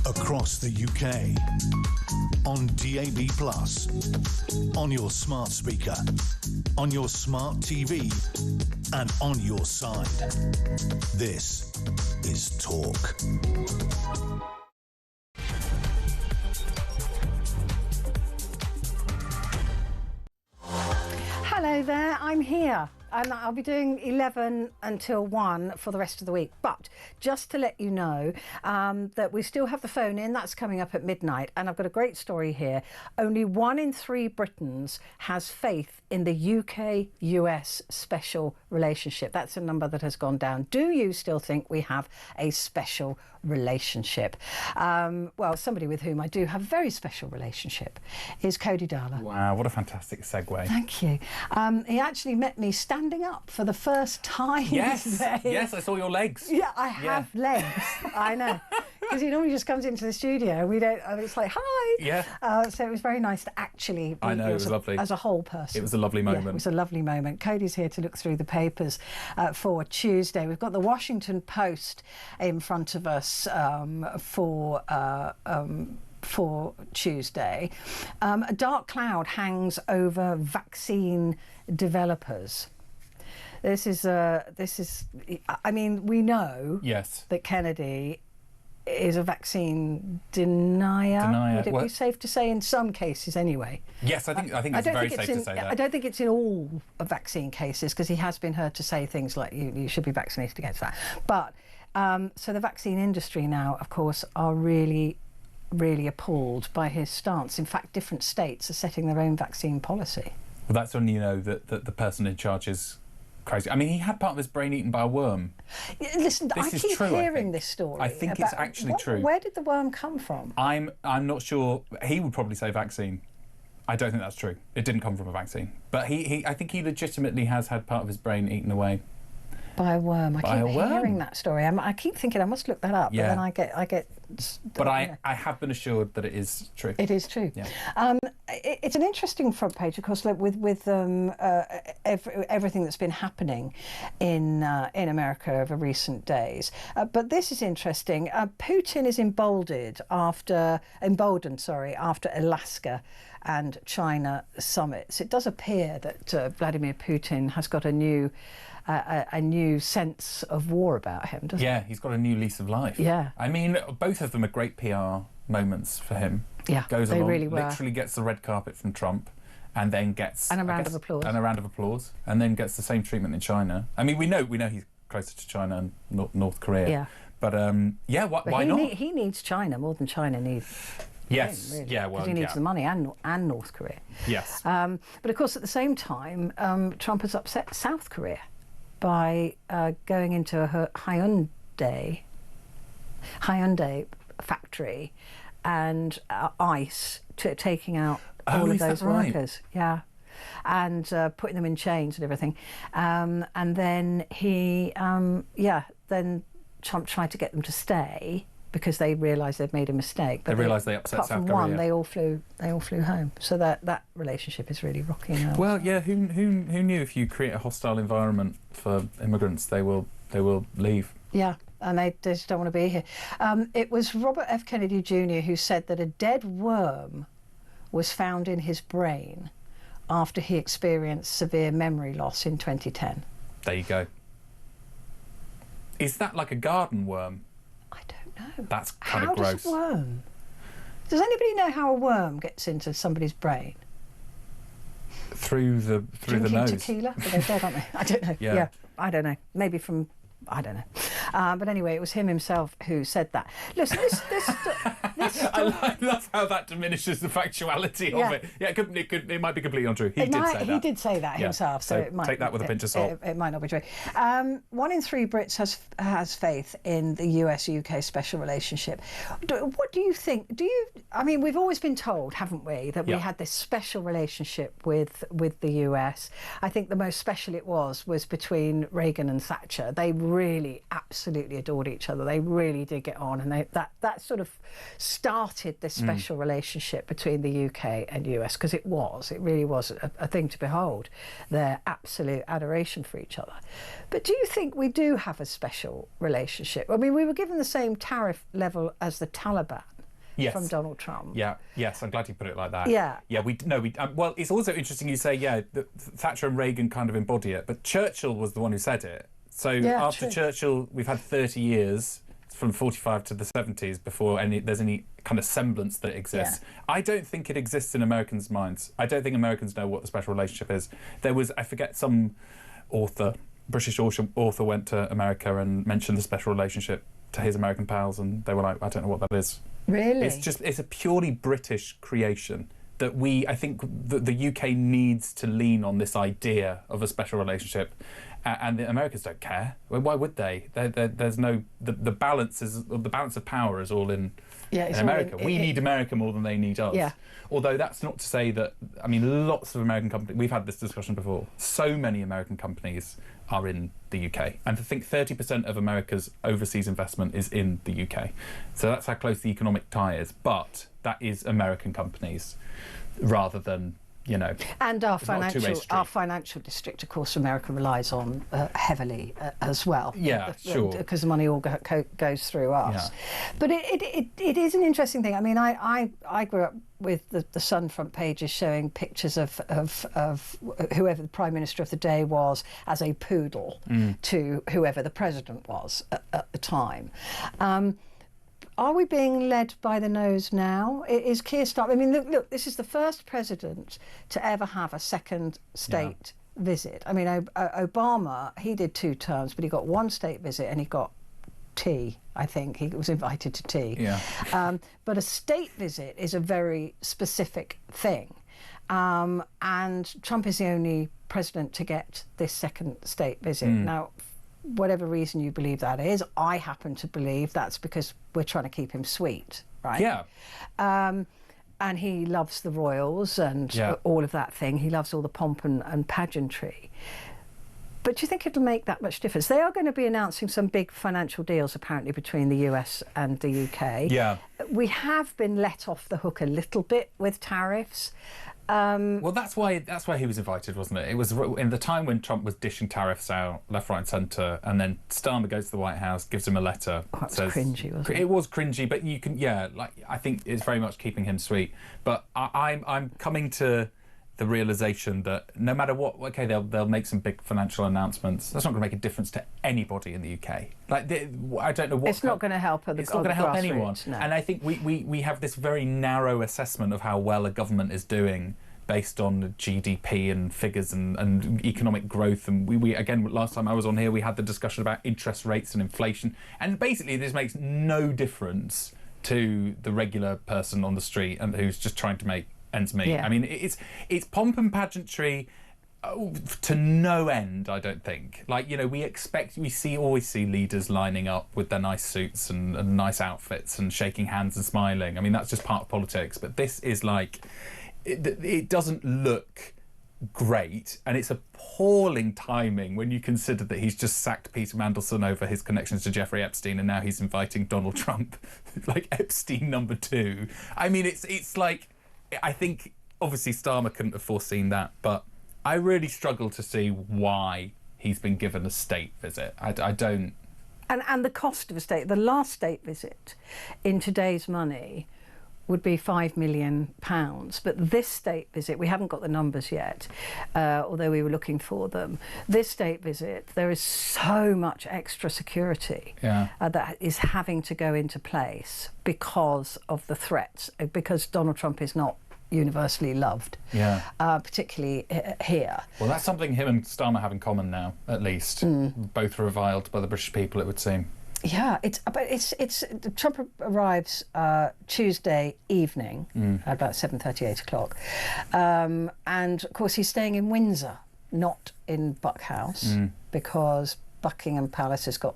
across the UK, on DAB+, on your smart speaker, on your smart TV, and on your side. This is Talk. Hello there, I'm here. And I'll be doing 11 until 1 for the rest of the week. But just to let you know that we still have the phone in. That's coming up at midnight. And I've got a great story here. Only 1 in 3 Britons has faith in the UK-US special relationship. That's a number that has gone down. Do you still think we have a special relationship? Well, somebody with whom I do have a very special relationship is Cody Darla. Wow, what a fantastic segue. Thank you. He actually met me standing up for the first time. Yes, today. yes, I saw your legs. Yeah, I have legs. I know. Because he normally just comes into the studio and we don't, and it's like, hi. Yeah. So it was very nice to actually I know, it was lovely. As a whole person. It was a lovely moment. Yeah, it was a lovely moment. Cody's here to look through the papers for Tuesday. We've got the Washington Post in front of us for Tuesday. A dark cloud hangs over vaccine developers. This is, I mean, we know yes. that Kennedy is a vaccine denier. Would it be safe to say in some cases anyway? Yes, I think it's very safe to say that. I don't think it's in all vaccine cases, because he has been heard to say things like you should be vaccinated against that. But so the vaccine industry now, of course, are really appalled by his stance. In fact, different states are setting their own vaccine policy. Well, that's when you know that the person in charge is crazy. I mean, he had part of his brain eaten by a worm. Listen, I keep hearing this story. I think it's actually true. Where did the worm come from? I'm not sure. He would probably say vaccine. I don't think that's true. It didn't come from a vaccine. But I think he legitimately has had part of his brain eaten away. By a worm. I keep hearing that story. I keep thinking I must look that up, yeah. But then I get. But I have been assured that it is true. It is true. Yeah. It's an interesting front page, of course, with everything that's been happening in America over recent days. But this is interesting. Putin is emboldened after Alaska and China summits. It does appear that Vladimir Putin has got a new sense of war about him, doesn't he? Yeah, he's got a new lease of life. Yeah. I mean, both of them are great PR moments for him. Yeah, goes they along, really were. literally gets the red carpet from Trump, and then gets a round of applause, and then gets the same treatment in China. I mean, we know he's closer to China and North Korea. Yeah. But why not? He needs China more than China needs. Yes. Him, really, yeah. Well, because he needs the money and North Korea. Yes. But of course, at the same time, Trump has upset South Korea by going into a Hyundai factory and ICE taking out all of those workers. Yeah. And putting them in chains and everything. And then then Trump tried to get them to stay because they realised they'd made a mistake. But they realised they upset South Korea. Apart from one, they all flew home. So that relationship is really rocking out. Well, yeah. Who knew if you create a hostile environment for immigrants, they will leave. Yeah. And they just don't want to be here. It was Robert F. Kennedy Jr. who said that a dead worm was found in his brain after he experienced severe memory loss in 2010. There you go. Is that like a garden worm? I don't know. That's kind of gross. How does a worm? Does anybody know how a worm gets into somebody's brain? Through the Drinking nose. tequila? But they're dead, aren't they? I don't know. Yeah. I don't know. Maybe from... I don't know. But anyway, it was him himself who said that. Listen, this I love how that diminishes the factuality of it. Yeah, it might be completely untrue. He did say that himself, so it might take that with a pinch of salt. It might not be true. 1 in 3 Brits has faith in the US-UK special relationship. What do you think? I mean, we've always been told, haven't we, that we had this special relationship with the US. I think the most special it was between Reagan and Thatcher. They really absolutely adored each other. They really did get on, and that sort of started this special relationship between the UK and US, because it really was a thing to behold, their absolute adoration for each other. But do you think we do have a special relationship? I mean, we were given the same tariff level as the Taliban. Yes. from Donald Trump. Yeah, yes, I'm glad you put it like that. Yeah. Yeah, well, it's also interesting you say, Thatcher and Reagan kind of embody it, but Churchill was the one who said it. So after true. Churchill, we've had 30 years, from 45 to the 70s, before there's any kind of semblance that exists. Yeah. I don't think it exists in Americans' minds. I don't think Americans know what the special relationship is. There was, I forget, some British author went to America and mentioned the special relationship to his American pals, and they were like, I don't know what that is. Really? It's a purely British creation that I think the UK needs to lean on this idea of a special relationship, and the Americans don't care. Well, why would they? There's no, the balance of power is all in America. We need America more than they need us. Yeah. Although that's not to say that, I mean, lots of American companies, we've had this discussion before, so many American companies are in the UK. And I think 30% of America's overseas investment is in the UK. So that's how close the economic tie is. But that is American companies rather than, And our financial district, of course, America relies on heavily as well. Yeah, sure. Because the money all goes through us. Yeah. But it is an interesting thing. I mean, I grew up with the Sun front pages showing pictures of whoever the Prime Minister of the day was as a poodle to whoever the President was at the time. Are we being led by the nose now? Is Keir Starmer... I mean, look, this is the first president to ever have a second state visit. I mean, Obama, he did 2 terms, but he got 1 state visit and he got tea, I think. He was invited to tea. Yeah. But a state visit is a very specific thing. And Trump is the only president to get this second state visit. Now, whatever reason you believe that is, I happen to believe that's because we're trying to keep him sweet, right? Yeah. And he loves the royals and all of that thing. He loves all the pomp and pageantry. But do you think it'll make that much difference? They are going to be announcing some big financial deals, apparently, between the US and the UK. Yeah. We have been let off the hook a little bit with tariffs. Well, that's why he was invited, wasn't it? It was in the time when Trump was dishing tariffs out left, right, and centre, and then Starmer goes to the White House, gives him a letter. Oh, that was cringy, wasn't it? It was cringy, but you can, I think it's very much keeping him sweet. But I'm coming to the realisation that no matter what, okay, they'll make some big financial announcements. That's not going to make a difference to anybody in the UK. I don't know what. It's not going to help. It's not going to help anyone. No. And I think we have this very narrow assessment of how well a government is doing based on GDP and figures and economic growth. And we again, last time I was on here, we had the discussion about interest rates and inflation. And basically, this makes no difference to the regular person on the street and who's just trying to make ends meet. Yeah. I mean, it's pomp and pageantry to no end, I don't think. We always see leaders lining up with their nice suits and nice outfits and shaking hands and smiling. I mean, that's just part of politics. But this is it doesn't look great, and it's appalling timing when you consider that he's just sacked Peter Mandelson over his connections to Jeffrey Epstein, and now he's inviting Donald Trump, Epstein number 2. I mean, it's like, I think obviously Starmer couldn't have foreseen that, but I really struggle to see why he's been given a state visit. I don't. And the cost of a state, the last state visit in today's money would be £5 million. But this state visit, we haven't got the numbers yet, although we were looking for them. This state visit, there is so much extra security that is having to go into place because of the threats, because Donald Trump is not universally loved, particularly here. Well, that's something him and Starmer have in common now, at least. Both reviled by the British people, it would seem. Yeah, Trump arrives Tuesday evening at about 7:30, 8 o'clock. And of course he's staying in Windsor, not in Buck House, because Buckingham Palace has got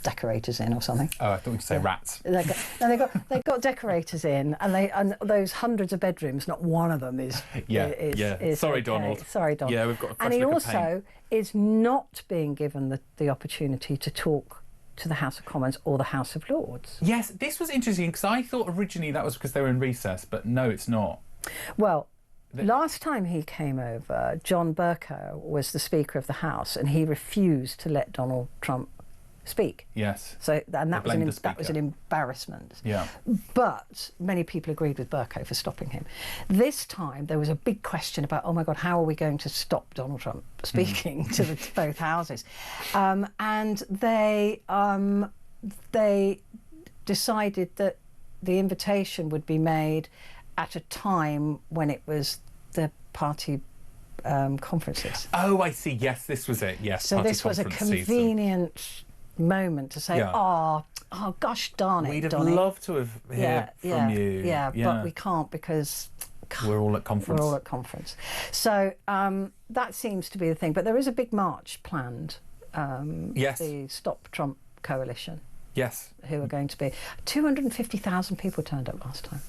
decorators in or something. Oh, I thought you'd say rats. They got decorators in, and those hundreds of bedrooms, not one of them is. Sorry, okay. Donald. Sorry, Donald. Yeah, we've got a fresh And he lick of also is not being given the opportunity to talk to the House of Commons or the House of Lords. Yes, this was interesting because I thought originally that was because they were in recess, but no, it's not. Well, last time he came over, John Bercow was the Speaker of the House, and he refused to let Donald Trump speak. Yes. So and that was blamed the that was an speaker. embarrassment. Yeah. But many people agreed with Bercow for stopping him. This time there was a big question about, oh my God, how are we going to stop Donald Trump speaking to both houses? And they decided that the invitation would be made at a time when it was the party conferences. Oh, I see. Yes, this was it. Yes. So this was a convenient moment to say, oh gosh darn it, we'd have Donny. loved to have heard from you. Yeah, but we can't because we're all at conference. We're all at conference. So that seems to be the thing. But there is a big march planned. Yes. The Stop Trump Coalition. Yes. Who are going to be 250,000 people turned up last time.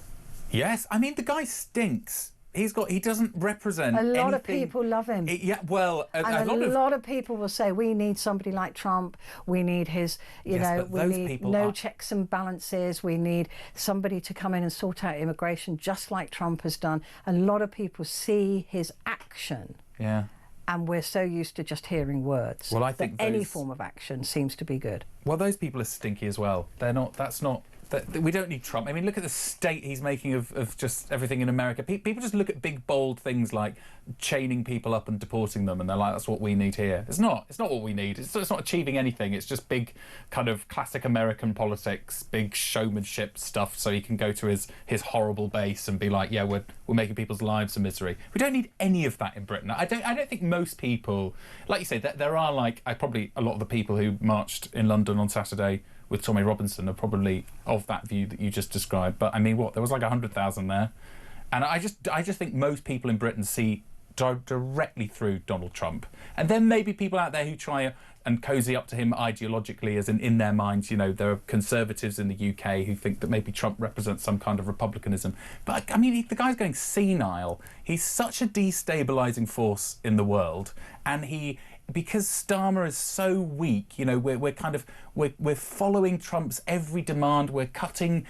Yes. I mean, the guy stinks. He doesn't represent a lot anything. of people love him. Yeah, well, a lot of people will say we need somebody like Trump. We need his, we need no checks and balances. We need somebody to come in and sort out immigration, just like Trump has done. And a lot of people see his action. Yeah. And we're so used to just hearing words. Well, I think any form of action seems to be good. Well, those people are stinky as well. They're not. That's not. We don't need Trump. I mean, look at the state he's making of just everything in America. People just look at big, bold things like chaining people up and deporting them, and they're like, that's what we need here. It's not. It's not what we need. It's not achieving anything. It's just big kind of classic American politics, big showmanship stuff, so he can go to his horrible base and be like, yeah, we're making people's lives a misery. We don't need any of that in Britain. I don't think most people, like you say, there are probably a lot of the people who marched in London on Saturday with Tommy Robinson are probably of that view that you just described. But I mean, there was like 100,000 there. And I just think most people in Britain see directly through Donald Trump. And then maybe people out there who try and cozy up to him ideologically, as in their minds, there are conservatives in the UK who think that maybe Trump represents some kind of republicanism. But I mean, the guy's going senile. He's such a destabilising force in the world. And because Starmer is so weak, we're following Trump's every demand. We're cutting,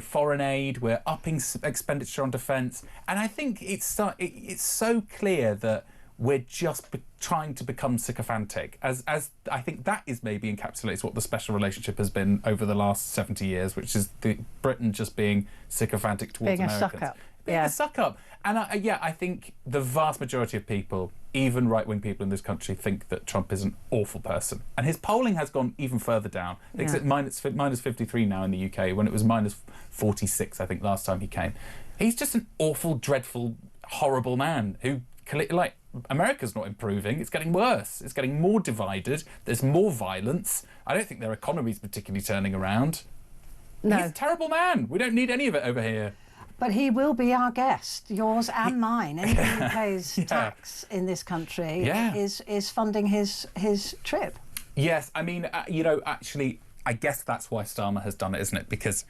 foreign aid. We're upping expenditure on defence, and I think it's so clear that we're just trying to become sycophantic. As I think that is maybe encapsulates what the special relationship has been over the last 70 years, which is Britain just being sycophantic towards Americans. Being a suck-up. Being a suck-up. And I think the vast majority of people, even right-wing people in this country, think that Trump is an awful person. And his polling has gone even further down. I think it's at minus 53 now in the UK, when it was minus 46, I think, last time he came. He's just an awful, dreadful, horrible man who, America's not improving. It's getting worse. It's getting more divided. There's more violence. I don't think their economy's particularly turning around. No. He's a terrible man. We don't need any of it over here. But he will be our guest, yours and mine. Anyone who pays tax in this country is funding his trip. Yes, I mean, actually, I guess that's why Starmer has done it, isn't it? Because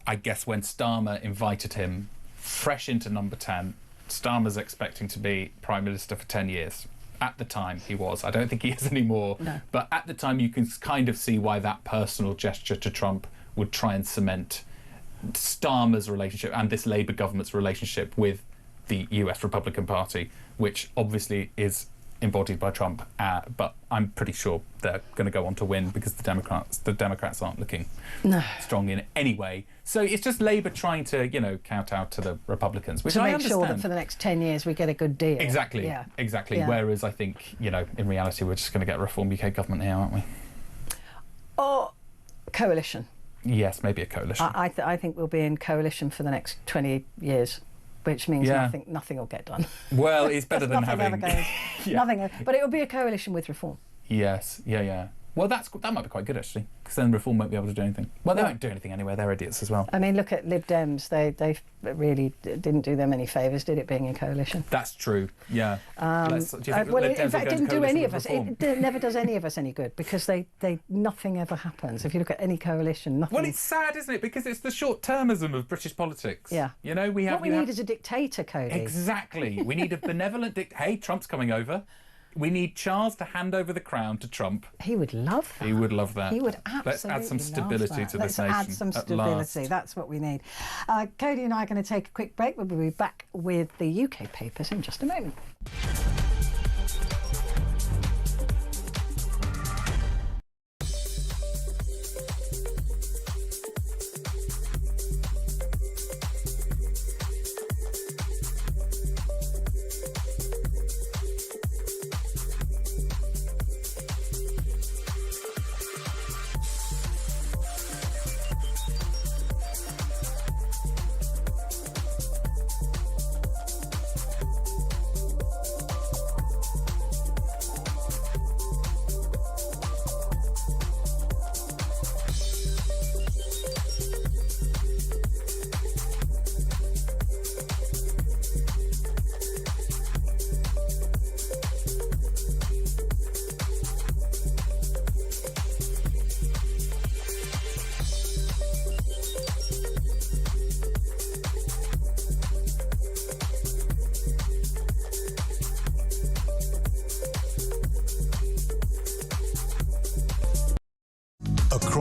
I guess when Starmer invited him fresh into number 10, Starmer's expecting to be Prime Minister for 10 years. At the time, he was. I don't think he is anymore. No. But at the time, you can kind of see why that personal gesture to Trump would try and cement Starmer's relationship and this Labour government's relationship with the US Republican Party, which obviously is embodied by Trump, but I'm pretty sure they're going to go on to win because the Democrats aren't looking strong in any way. So it's just Labour trying to, kowtow to the Republicans, which I understand. To make sure that for the next 10 years we get a good deal. Exactly, exactly. Yeah. Whereas I think, in reality, we're just going to get a Reform UK government here, aren't we? Or coalition. Yes, maybe a coalition. I think we'll be in coalition for the next 20 years, which means nothing will get done. Well, it's better than having... Nothing, but it will be a coalition with Reform. Yes, yeah. Well, that might be quite good, actually, because then Reform won't be able to do anything. Well, they won't do anything anyway. They're idiots as well. I mean, look at Lib Dems. They really didn't do them any favours, did it, being in coalition? That's true, yeah. Do you think in fact, it didn't do any of us. It never does any of us any good, because nothing ever happens. If you look at any coalition, nothing... Well, it's sad, isn't it? Because it's the short-termism of British politics. Yeah. What we need is a dictator, Cody. Exactly. We need a benevolent Hey, Trump's coming over. We need Charles to hand over the crown to Trump. He would love that. He would love that. He would absolutely Let's add some stability to this nation. Let's add some stability. That's what we need. Cody and I are going to take a quick break. We'll be back with the UK papers in just a moment.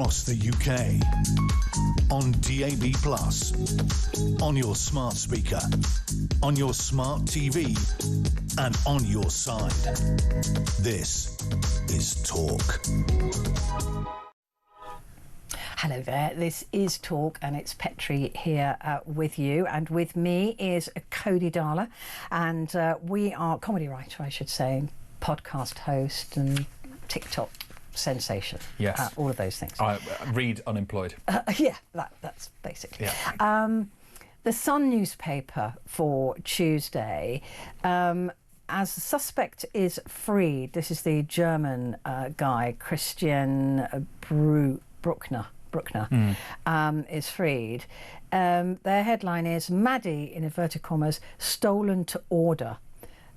across the UK. On DAB+, on your smart speaker, on your smart TV, and on your side. This is Talk. Hello there, this is Talk and it's Petrie here with you, and with me is Cody Darla, and we are comedy writer, I should say, podcast host and TikTok sensation. Yes. All of those things. I read unemployed. Yeah, that's basically. Yeah. The Sun newspaper for Tuesday, as the suspect is freed, this is the German guy, Christian Bruckner, is freed. Their headline is Maddie, in inverted commas, stolen to order.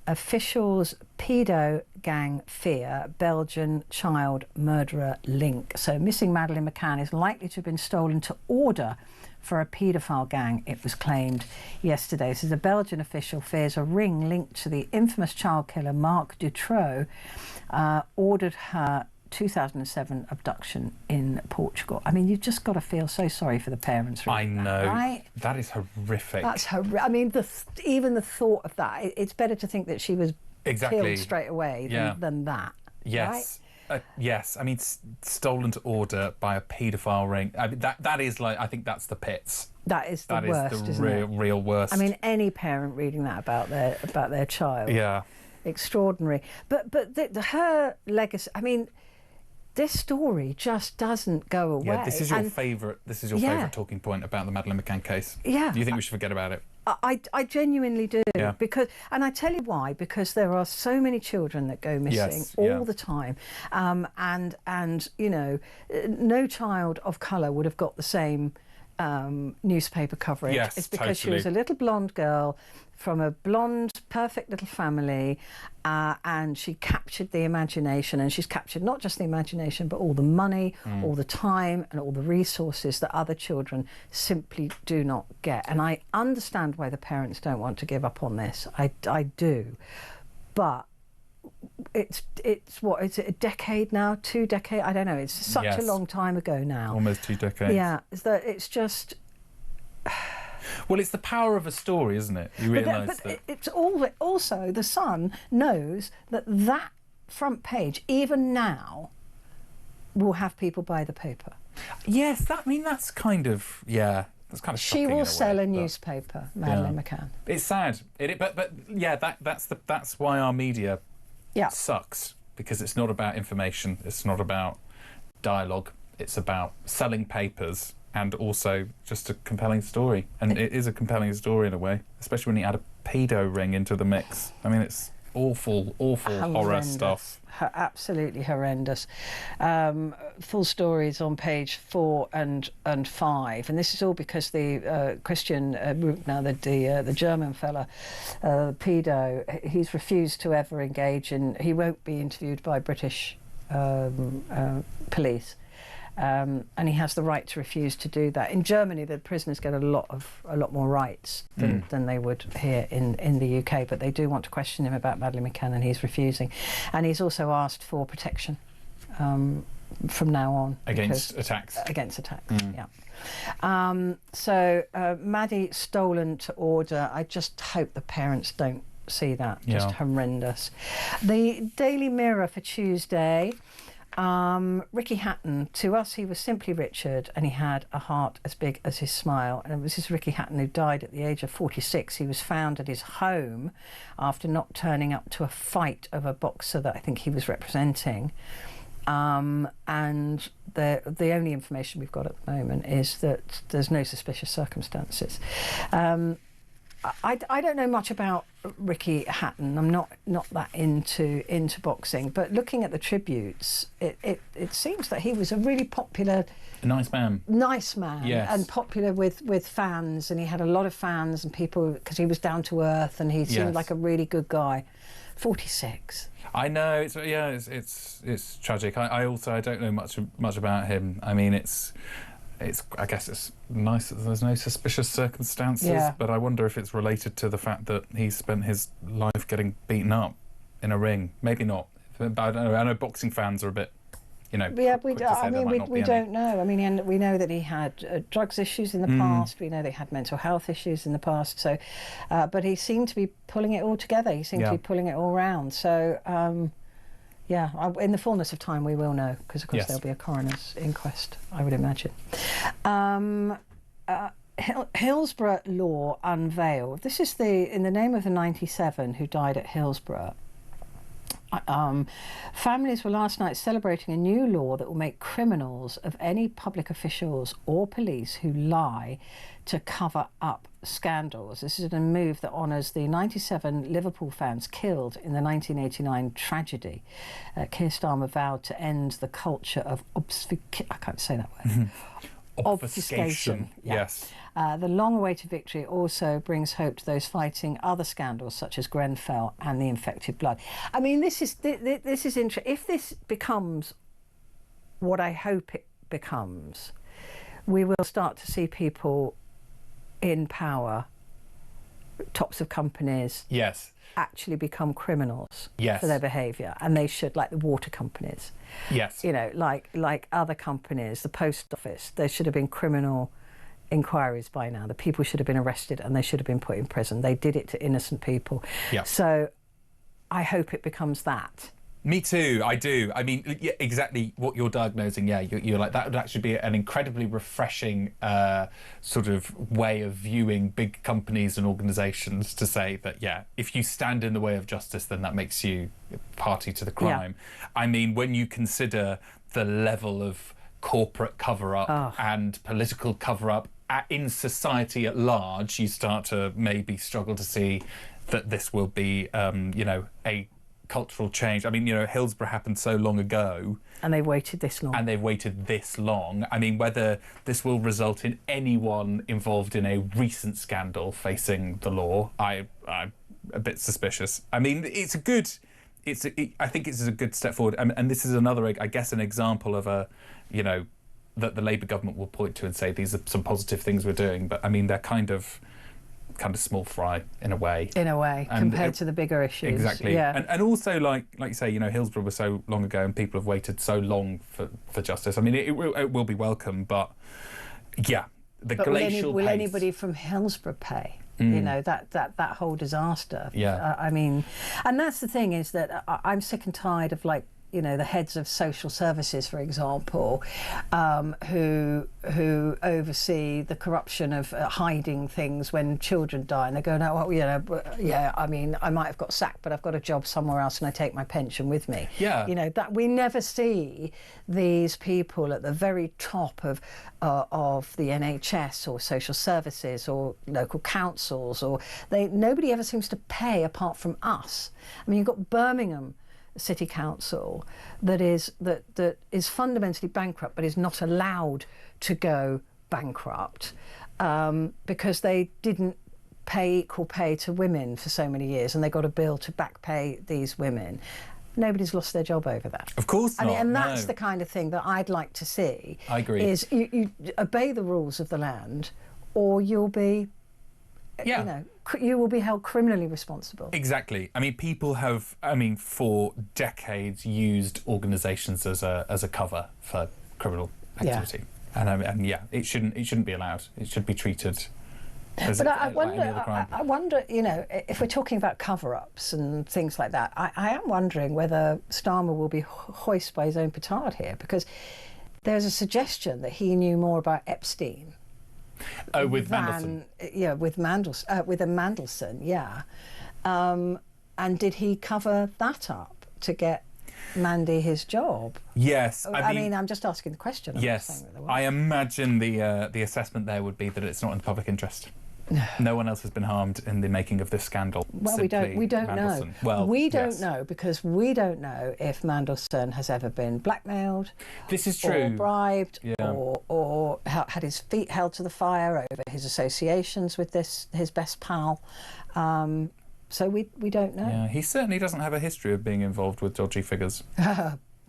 Officials pedo gang fear Belgian child murderer link. So missing Madeline McCann is likely to have been stolen to order for a paedophile gang, it was claimed yesterday. So the Belgian official fears a ring linked to the infamous child killer Marc Dutroux ordered her 2007 abduction in Portugal. I mean, you've just got to feel so sorry for the parents. I know. Right? That is horrific. That's I mean, even the thought of that, it's better to think that she was killed straight away than that. Yes. Right? Yes. I mean, stolen to order by a paedophile ring. I mean, that is like, I think that's the pits. That is the worst, isn't it? Real worst. I mean, any parent reading that about their child. Yeah. Extraordinary. But her legacy, I mean, this story just doesn't go away. Yeah, this is your favourite favourite talking point about the Madeline McCann case. Yeah. Do you think we should forget about it? I genuinely do. Yeah. And I tell you why, because there are so many children that go missing all the time. And you know, no child of colour would have got the same newspaper coverage. Yes, it's because she was a little blonde girl from a blonde, perfect little family, and she captured the imagination, and she's captured not just the imagination, but all the money, all the time, and all the resources that other children simply do not get. And I understand why the parents don't want to give up on this. I do. But it's what, is it a decade now? 2 decades? I don't know. It's such a long time ago now. Almost 2 decades. Yeah, it's just... Well, it's the power of a story, isn't it? You realise that. It's also the Sun knows that front page, even now, will have people buy the paper. Yes, that's kind of shocking. She will sell a newspaper, Madeline McCann. It's sad. But that's why our media sucks, because it's not about information. It's not about dialogue. It's about selling papers. And also just a compelling story. And it is a compelling story in a way, especially when you add a pedo ring into the mix. I mean, it's awful horror stuff. Absolutely horrendous. Full stories on page 4 and 5. And this is all because the Christian Bruckner, the German fella, pedo, he's refused to ever engage in... He won't be interviewed by British police. And he has the right to refuse to do that. In Germany, the prisoners get a lot more rights than they would here in the UK, but they do want to question him about Madeline McCann, and he's refusing. And he's also asked for protection from now on. Against attacks. Against attacks, yeah. So Maddie stolen to order. I just hope the parents don't see that. Just horrendous. The Daily Mirror for Tuesday. Ricky Hatton, to us he was simply Richard, and he had a heart as big as his smile. And this is Ricky Hatton, who died at the age of 46. He was found at his home after not turning up to a fight of a boxer that I think he was representing. And the only information we've got at the moment is that there's no suspicious circumstances. I don't know much about Ricky Hatton. I'm not that into boxing, but looking at the tributes, it seems that he was a really popular, nice man, yes. And popular with fans, and he had a lot of fans and people because he was down to earth, and he seemed like a really good guy. 46. I know. It's tragic. I don't know much about him. I mean, I guess it's nice that there's no suspicious circumstances, but I wonder if it's related to the fact that he spent his life getting beaten up in a ring. Maybe not. But I don't know. I know boxing fans are a bit you know, Yeah, quick to say I there mean, might not be we any. don't know. I mean, we know that he had drugs issues in the past. We know they had mental health issues in the past. So, but he seemed to be pulling it all together. He seemed to be pulling it all round. So, in the fullness of time, we will know, because of course there'll be a coroner's inquest, I would imagine. Hillsborough law unveiled. This is in the name of the 97 who died at Hillsborough. Families were last night celebrating a new law that will make criminals of any public officials or police who lie to cover up scandals. This is a move that honours the 97 Liverpool fans killed in the 1989 tragedy. Keir Starmer vowed to end the culture of I can't say that word. Obfuscation. Yes. The long-awaited victory also brings hope to those fighting other scandals such as Grenfell and the infected blood. I mean, this is interesting. If this becomes what I hope it becomes, we will start to see people in power, tops of companies, actually become criminals for their behaviour, and they should, like the water companies. Yes. You know, like other companies, the post office, there should have been criminal inquiries by now. The people should have been arrested and they should have been put in prison. They did it to innocent people. Yeah. So I hope it becomes that. Me too, I do. I mean, exactly what you're diagnosing, you're like, that would actually be an incredibly refreshing sort of way of viewing big companies and organisations, to say that, if you stand in the way of justice, then that makes you party to the crime. Yeah. I mean, when you consider the level of corporate cover-up and political cover-up in society at large, you start to maybe struggle to see that this will be, a cultural change. I mean, Hillsborough happened so long ago. And they've waited this long. I mean, whether this will result in anyone involved in a recent scandal facing the law, I'm a bit suspicious. I mean, I think it's a good step forward. And this is another, I guess, an example of that the Labour government will point to and say, these are some positive things we're doing. But I mean, they're kind of small fry in a way. Compared to the bigger issues. Exactly. Yeah. And also, like you say, Hillsborough was so long ago and people have waited so long for justice. I mean, it will be welcome, but glacial will pace. Anybody from Hillsborough pay? That whole disaster. Yeah. I mean, and that's the thing, is that I'm sick and tired of, like, the heads of social services, for example, who oversee the corruption of hiding things when children die, and they go, no, I mean, I might have got sacked, but I've got a job somewhere else, and I take my pension with me. Yeah. That we never see these people at the very top of the NHS or social services or local councils, or nobody ever seems to pay apart from us. I mean, you've got Birmingham City Council that is fundamentally bankrupt, but is not allowed to go bankrupt because they didn't pay equal pay to women for so many years, and they got a bill to back pay these women. Nobody's lost their job over that. Of course not. I mean, and that's the kind of thing that I'd like to see. I agree. Is you obey the rules of the land, or you'll be you will be held criminally responsible. Exactly. I mean, people have, for decades used organisations as a cover for criminal activity, and it shouldn't be allowed. It should be treated as but like any other crime. I wonder, if we're talking about cover-ups and things like that, I am wondering whether Starmer will be hoisted by his own petard here, because there's a suggestion that he knew more about Epstein. Oh, with Mandelson. Yeah, with Mandelson, and did he cover that up to get Mandy his job? Yes. I mean, I'm just asking the question. Yes. I imagine the assessment there would be that it's not in the public interest. No one else has been harmed in the making of this scandal. Well, we don't know. Well, we don't know, because we don't know if Mandelson has ever been blackmailed. This is true. Or bribed, or had his feet held to the fire over his associations with his best pal. So we don't know. Yeah, he certainly doesn't have a history of being involved with dodgy figures.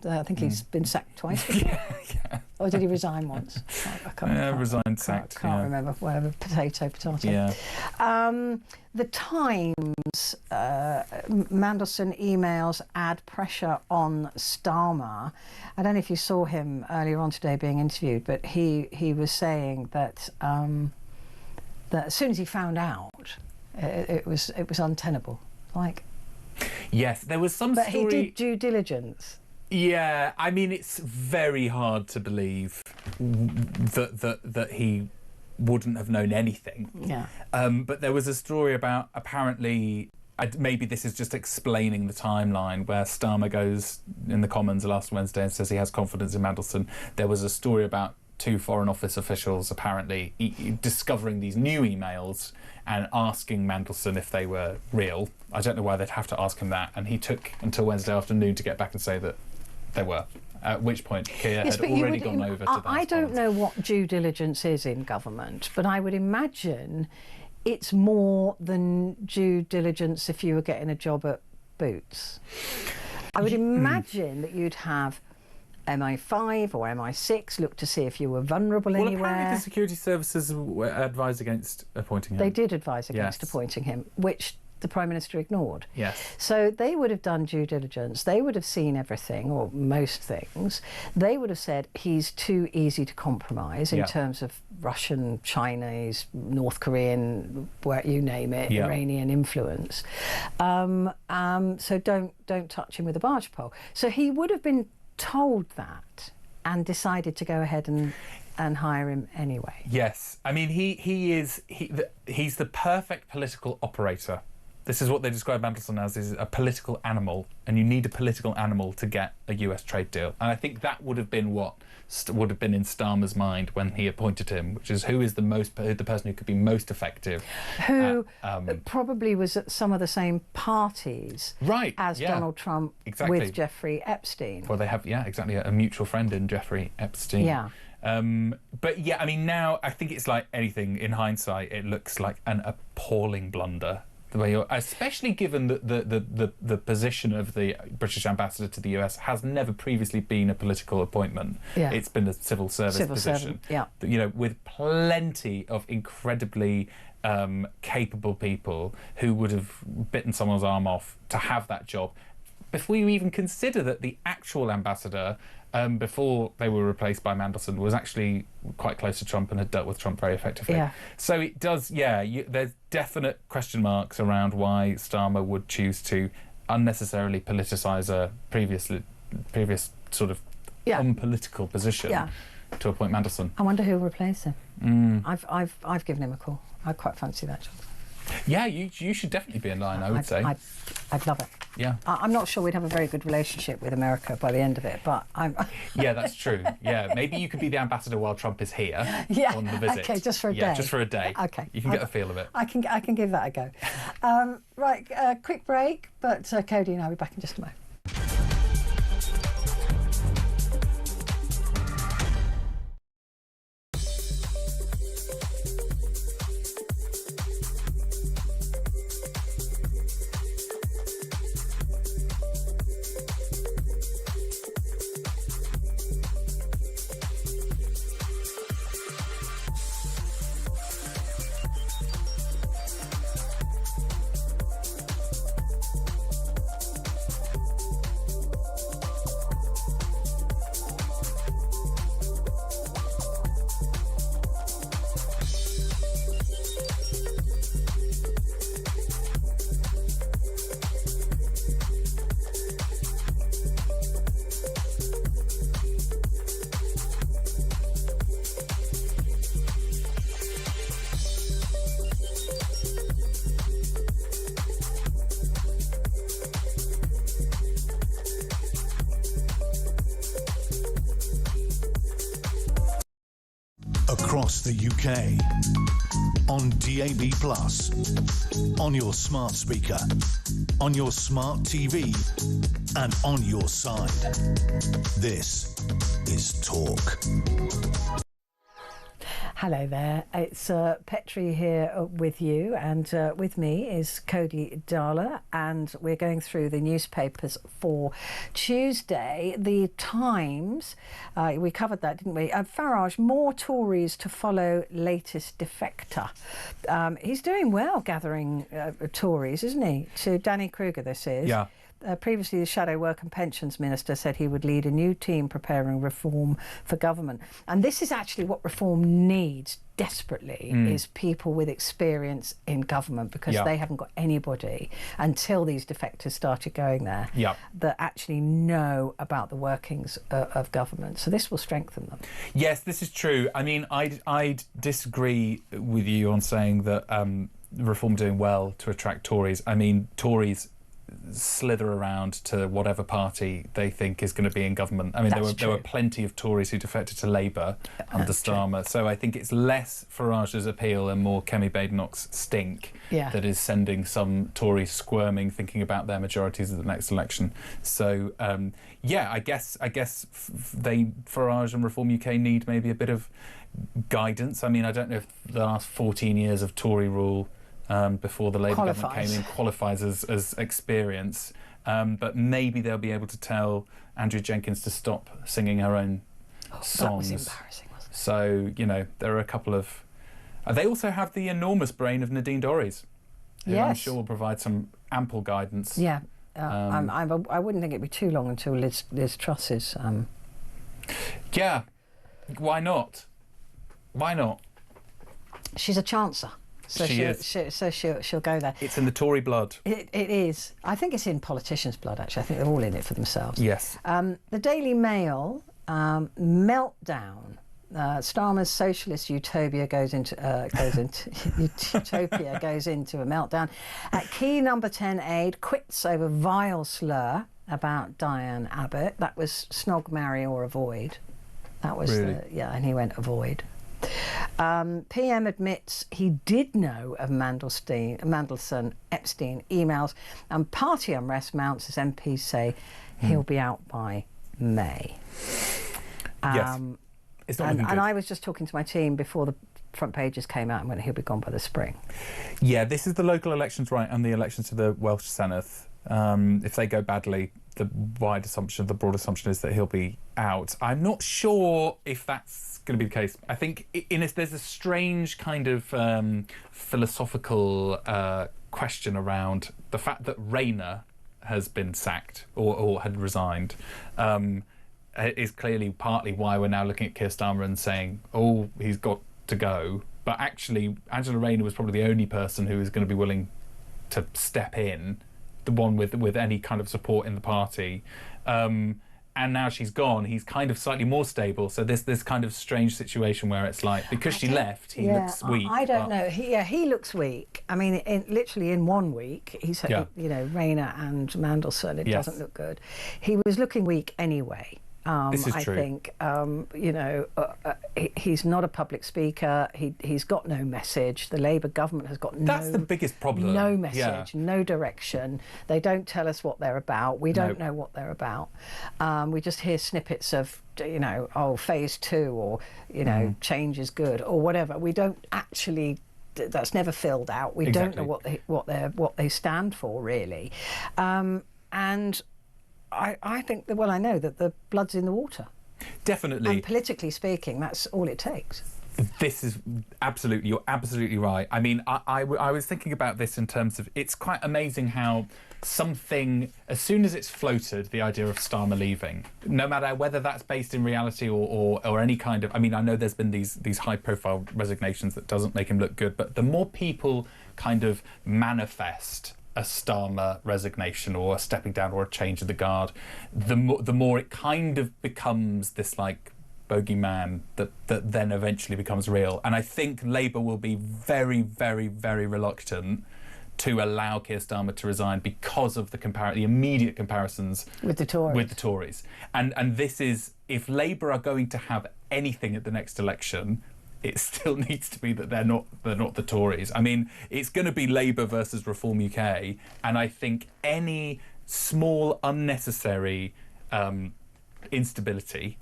I think he's been sacked twice. yeah. Or did he resign once? I can't resigned, sacked. Can't remember. Whatever, potato. Yeah. The Times, Mandelson emails add pressure on Starmer. I don't know if you saw him earlier on today being interviewed, but he was saying that that as soon as he found out, it was untenable. Like. Yes, there was some but story. But he did due diligence. Yeah, I mean, it's very hard to believe that he wouldn't have known anything. Yeah. But there was a story about apparently, maybe this is just explaining the timeline, where Starmer goes in the Commons last Wednesday and says he has confidence in Mandelson. There was a story about 2 Foreign Office officials apparently discovering these new emails and asking Mandelson if they were real. I don't know why they'd have to ask him that, and he took until Wednesday afternoon to get back and say that they were. At which point Keir had already gone over to that. I don't know what due diligence is in government, but I would imagine it's more than due diligence if you were getting a job at Boots. I would imagine that you'd have MI5 or MI6 look to see if you were vulnerable anywhere. Well, apparently the security services advised against appointing him. They did advise against appointing him, which the Prime Minister ignored. Yes. So they would have done due diligence. They would have seen everything, or most things. They would have said he's too easy to compromise in terms of Russian, Chinese, North Korean, where you name it, Iranian influence. So don't touch him with a barge pole. So he would have been told that and decided to go ahead and hire him anyway. Yes, I mean he's the perfect political operator. This is what they describe Mandelson as, is a political animal, and you need a political animal to get a US trade deal. And I think that would have been what would have been in Starmer's mind when he appointed him, which is who is the person who could be most effective. Who probably was at some of the same parties as Donald Trump with Jeffrey Epstein. Well, they have, exactly, a mutual friend in Jeffrey Epstein. Yeah. But yeah, I mean, now I think it's like anything, in hindsight, it looks like an appalling blunder. The way especially given that the position of the British ambassador to the US has never previously been a political appointment. Yeah. It's been a civil service position. You know, with plenty of incredibly capable people who would have bitten someone's arm off to have that job. Before you even consider that the actual ambassador, before they were replaced by Mandelson, was actually quite close to Trump and had dealt with Trump very effectively. Yeah. So it does, there's definite question marks around why Starmer would choose to unnecessarily politicise a previous sort of unpolitical position to appoint Mandelson. I wonder who'll replace him. I've given him a call. I quite fancy that job. Yeah, you should definitely be in line, I would say. I'd love it. Yeah. I'm not sure we'd have a very good relationship with America by the end of it, but I'm... Yeah, that's true. Yeah, maybe you could be the ambassador while Trump is here on the visit. Okay, just for a day. Yeah, just for a day. Okay. You can get the feel of it. I can give that a go. Right, quick break, but Cody and I will be back in just a moment. Across the UK, on DAB+, on your smart speaker, on your smart TV, and on your side. This is Talk. Hello there, it's Petrie here with you, and with me is Cody Darla, and we're going through the newspapers for Tuesday. The Times, we covered that, didn't we? Farage, more Tories to follow latest defector. He's doing well gathering Tories, isn't he? To Danny Kruger, this is. Yeah. Previously, the Shadow Work and Pensions Minister said he would lead a new team preparing reform for government. And this is actually what reform needs desperately, is people with experience in government, because they haven't got anybody until these defectors started going there that actually know about the workings of government. So this will strengthen them. Yes, this is true. I mean, I'd disagree with you on saying that reform doing well to attract Tories. I mean, Tories slither around to whatever party they think is going to be in government. I mean, there were plenty of Tories who defected to Labour under Starmer. So I think it's less Farage's appeal and more Kemi Badenoch's stink that is sending some Tories squirming, thinking about their majorities at the next election. So I guess Farage and Reform UK need maybe a bit of guidance. I mean, I don't know if the last 14 years of Tory rule before the Labour government came in qualifies as experience, but maybe they'll be able to tell Andrew Jenkins to stop singing her own songs. That was embarrassing, wasn't it? So, you know, there are a couple of... they also have the enormous brain of Nadine Dorries, who I'm sure will provide some ample guidance. Yeah, I wouldn't think it'd be too long until Liz Truss is... Yeah, why not? Why not? She's a chancer. So she'll go there. It's in the Tory blood. It is. I think it's in politicians' blood, actually. I think they're all in it for themselves. Yes. The Daily Mail, meltdown. Starmer's socialist utopia goes into a meltdown. Key number 10 aide quits over vile slur about Diane Abbott. That was snog, marry or avoid. That was and he went avoid. PM admits he did know of Mandelson, Epstein emails, and party unrest mounts as MPs say he'll be out by May. Yes, it's not looking good. And I was just talking to my team before the front pages came out and went, he'll be gone by the spring. Yeah, this is the local elections, right, and the elections to the Welsh Senedd. If they go badly, the broad assumption is that he'll be out. I'm not sure if that's going to be the case. I think there's a strange kind of philosophical question around the fact that Rayner has been sacked or had resigned. Is clearly partly why we're now looking at Keir Starmer and saying, oh, he's got to go. But actually, Angela Rayner was probably the only person who was going to be willing to step in, the one with any kind of support in the party. And now she's gone, he's kind of slightly more stable. So there's this kind of strange situation where it's like, because she left, he looks weak. I don't know. He looks weak. I mean, literally in 1 week, he's Rayner and Mandelson. It doesn't look good. He was looking weak anyway. This is true. I think, he's not a public speaker. He's got no message. The Labour government has got That's the biggest problem. No message, no direction. They don't tell us what they're about. We don't know what they're about. We just hear snippets of, phase 2 or, change is good or whatever. We don't actually... That's never filled out. We don't know what they stand for, really. And... I think that, I know that the blood's in the water. Definitely. And politically speaking, that's all it takes. This is you're absolutely right. I mean, I was thinking about this in terms of, it's quite amazing how something, as soon as it's floated, the idea of Starmer leaving, no matter whether that's based in reality or any kind of, I mean, I know there's been these high profile resignations that doesn't make him look good, but the more people kind of manifest a Starmer resignation or a stepping down or a change of the guard, the more it kind of becomes this like bogeyman that then eventually becomes real. And I think Labour will be very, very, very reluctant to allow Keir Starmer to resign because of the immediate comparisons with the Tories. And this is, if Labour are going to have anything at the next election, it still needs to be that they're not the Tories. I mean, it's going to be Labour versus Reform UK, and I think any small unnecessary instability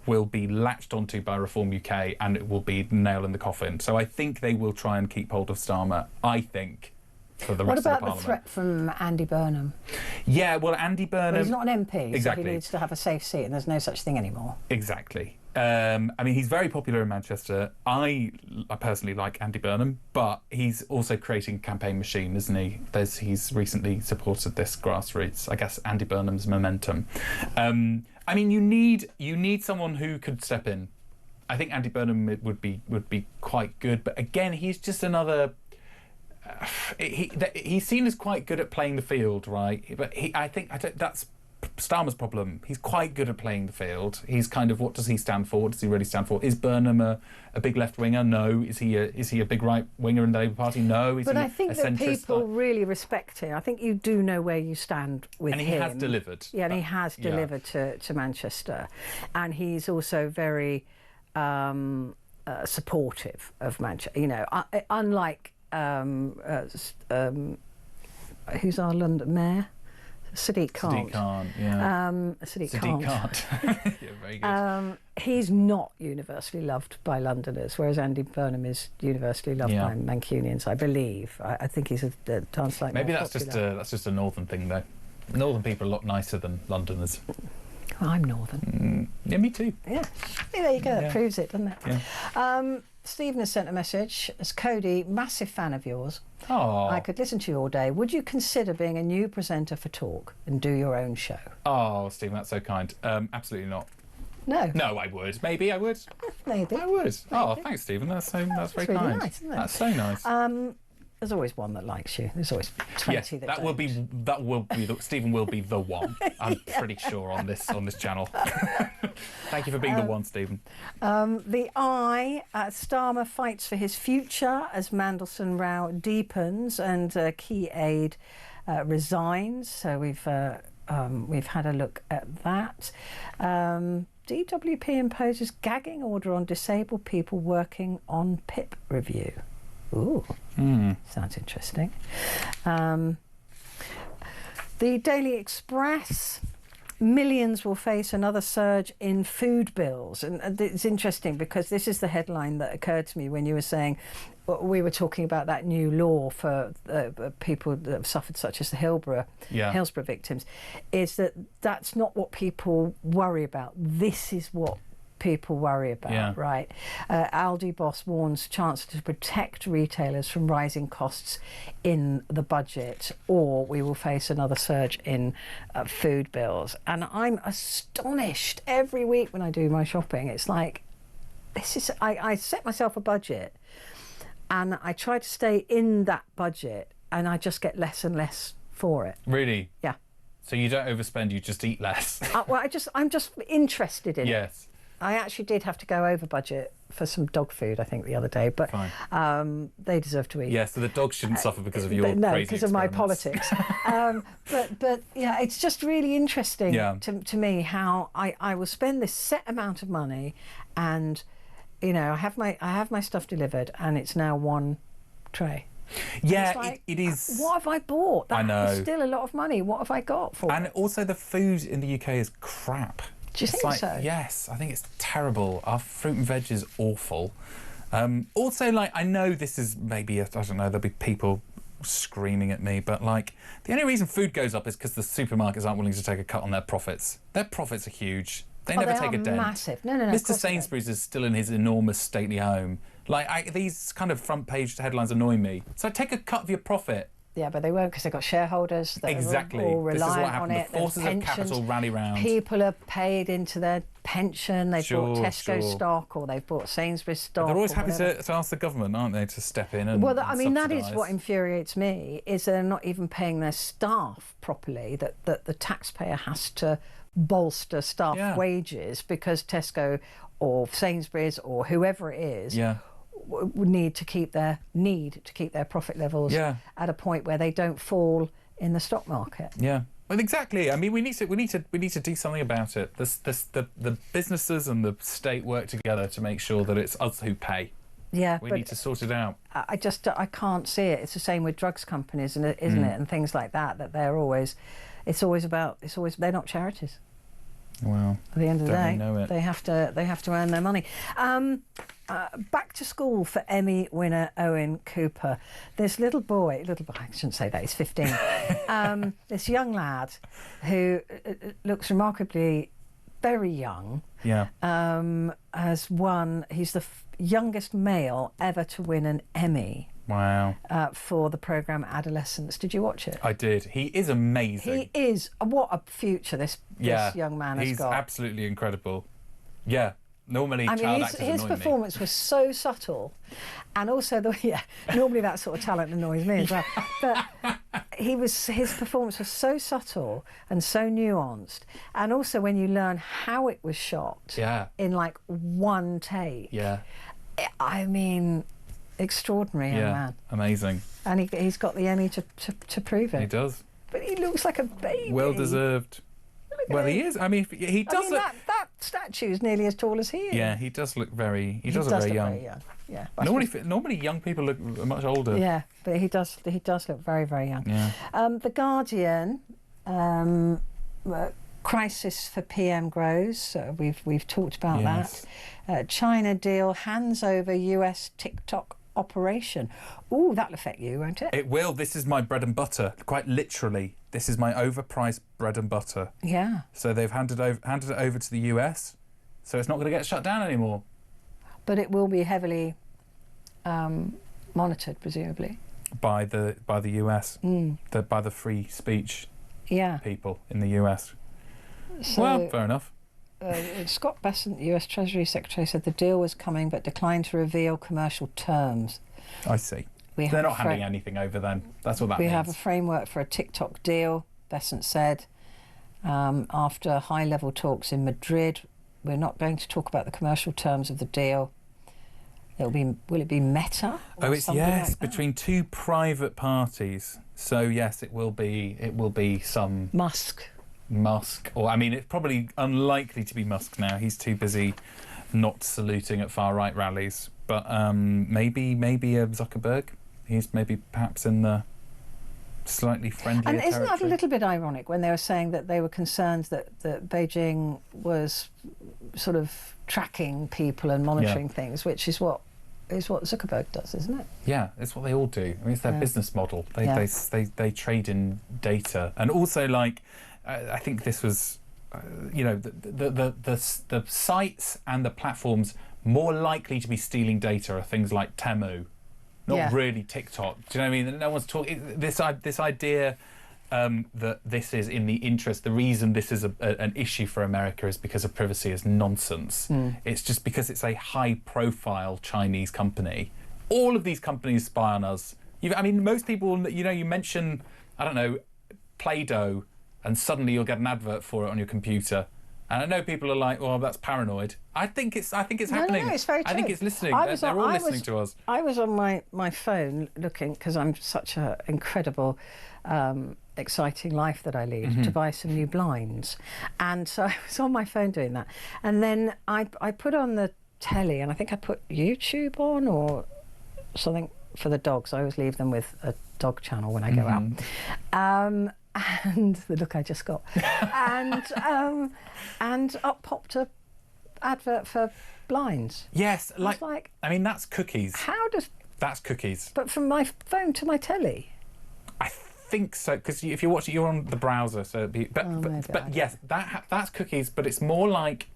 will be latched onto by Reform UK, and it will be the nail in the coffin. So I think they will try and keep hold of Starmer, I think, for the rest of the Parliament. What about the threat from Andy Burnham? Yeah, well, Andy Burnham... Well, he's not an MP, exactly. so he needs to have a safe seat, and there's no such thing anymore. Exactly. I mean, he's very popular in Manchester. I personally like Andy Burnham, but he's also creating a campaign machine, isn't he? He's recently supported this grassroots, I guess, Andy Burnham's momentum. I mean, you need someone who could step in. I think Andy Burnham would be quite good, but again, he's just another... he's seen as quite good at playing the field, right? But I think that's Starmer's problem. He's quite good at playing the field. He's kind of, what does he stand for? What does he really stand for? Is Burnham a big left winger? No. Is he a big right winger in the Labour Party? No. But I think that people really respect him. I think you do know where you stand with him. And he has delivered. Yeah, and he has delivered to Manchester, and he's also very supportive of Manchester. You know, unlike who's our London mayor? Sadiq Khan. Sadiq Khan, yeah. Sadiq Khan. Yeah, very good. He's not universally loved by Londoners, whereas Andy Burnham is universally loved by Mancunians, I believe. I think he's a chance like maybe that's just a northern thing, though. Northern people are a lot nicer than Londoners. Well, I'm northern. Yeah, me too. Yeah, there you go. That proves it, doesn't it? Yeah. Stephen has sent a message. As Cody, massive fan of yours. Oh. I could listen to you all day. Would you consider being a new presenter for Talk and do your own show? Oh, Stephen, that's so kind. Absolutely not. No. No, I would. Maybe I would. Maybe. I would. Maybe. Oh, thanks, Stephen. That's very really kind. Nice, isn't it? That's so nice. There's always one that likes you. There's always 20 that will be Stephen will be the one. I'm pretty sure on this channel. Thank you for being the one, Stephen. The Eye, Starmer fights for his future as Mandelson row deepens and key aide resigns. So we've had a look at that. DWP imposes gagging order on disabled people working on PIP review. Ooh, sounds interesting. The Daily Express, millions will face another surge in food bills. And it's interesting because this is the headline that occurred to me when you were saying, we were talking about that new law for people that have suffered, such as the Hillsborough victims, is that's not what people worry about. This is what people worry about, right? Aldi boss warns Chancellor to protect retailers from rising costs in the budget, or we will face another surge in food bills. And I'm astonished every week when I do my shopping. It's like, I set myself a budget and I try to stay in that budget, and I just get less and less for it. Really? Yeah. So you don't overspend, you just eat less? Well, I'm just interested in it. Yes. I actually did have to go over budget for some dog food, I think, the other day, but they deserve to eat. Yeah, so the dogs shouldn't suffer because of your no, crazy because of my politics. but yeah, it's just really interesting to me how I will spend this set amount of money, and you know, I have my stuff delivered, and it's now one tray. Yeah, like, it is. What have I bought? That I know. is still a lot of money. What have I got for And it? also the food in the UK is crap. Do you think so? Yes, I think it's terrible. Our fruit and veg is awful. Also, like, I know this is maybe, I don't know, there'll be people screaming at me, but like, the only reason food goes up is because the supermarkets aren't willing to take a cut on their profits. Their profits are huge. They never take a dent. Massive. No. Mr. Sainsbury's is still in his enormous stately home. Like, these kind of front page headlines annoy me. So take a cut of your profit. Yeah, but they won't, because they've got shareholders that exactly. are all This is what reliant happened. on it. The forces of capital rally round. People are paid into their pension. They've bought Tesco stock, or they've bought Sainsbury's stock. They're always happy to ask the government, aren't they, to step in and I mean, that is subsidise. what infuriates me, is they're not even paying their staff properly, that the taxpayer has to bolster staff wages because Tesco or Sainsbury's or whoever it is need to keep their profit levels at a point where they don't fall in the stock market. Yeah. Well, exactly. I mean, we need to do something about it. The businesses and the state work together to make sure that it's us who pay. Yeah, we need to sort it out. I can't see it. It's the same with drugs companies, isn't it? And things like that. That they're always, they're not charities. Wow. At the end of the Don't day, really know it. they have to earn their money. Back to school for Emmy winner Owen Cooper. This little boy, I shouldn't say that, he's 15. This young lad who looks remarkably very young. Yeah. Has won. He's the youngest male ever to win an Emmy. Wow. For the programme Adolescence. Did you watch it? I did. He is amazing. He is. What a future this young man has got. He's absolutely incredible. Yeah. Normally, child actors his annoy performance me. was so subtle, and also normally that sort of talent annoys me as well. But his performance was so subtle and so nuanced, and also when you learn how it was shot, in like one take. Yeah. I mean, extraordinary young man. Amazing. And he's got the Emmy to prove it. He does. But he looks like a baby. Well deserved. Well, he is. I mean, he does look. That statue is nearly as tall as he is. Yeah, he does look very. He does look very young. Yeah. Normally, young people look much older. Yeah, but he does look very, very young. Yeah. The Guardian. Crisis for PM grows. We've talked about that. China deal hands over US TikTok operation. Ooh, that'll affect you, won't it? It will. This is my bread and butter. Quite literally, this is my overpriced bread and butter. Yeah. So they've handed it over to the US, so it's not going to get shut down anymore. But it will be heavily monitored, presumably. By the US, by the free speech people in the US. So, well, fair enough. Scott Bessent, US Treasury Secretary, said the deal was coming but declined to reveal commercial terms. I see. They're not handing anything over then. That's what that means. We have a framework for a TikTok deal, Bessent said. After high-level talks in Madrid, we're not going to talk about the commercial terms of the deal. Will it be Meta? Oh, it's like between two private parties. So yes, it will be some Musk, or I mean, it's probably unlikely to be Musk now. He's too busy not saluting at far right rallies. But maybe Zuckerberg. He's perhaps in the slightly friendlier territory. And isn't that a territory. little bit ironic when they were saying that they were concerned that Beijing was sort of tracking people and monitoring things, which is what Zuckerberg does, isn't it? Yeah, it's what they all do. I mean, it's their business model. They trade in data, and also I think this was, the sites and the platforms more likely to be stealing data are things like Temu, not really TikTok. Do you know what I mean? No one's talking this idea that this is in the interest. The reason this is an issue for America is because of privacy is nonsense. It's just because it's a high-profile Chinese company. All of these companies spy on us. Most people, you mention, I don't know, Play-Doh, and suddenly you'll get an advert for it on your computer. And I know people are like, "Well, that's paranoid." I think it's happening. No, it's very true. I think it's listening. They're all listening to us. I was on my phone looking, because I'm such an incredible, exciting life that I lead, to buy some new blinds, and so I was on my phone doing that, and then I put on the telly, and I think I put YouTube on or something for the dogs. I always leave them with a dog channel when I go out. And the look I just got, and up popped a advert for blinds. Yes, that's cookies. That's cookies? But from my phone to my telly. I think so, because if you watch it, you're on the browser, so it'd be, but yes, that's cookies. But it's more like,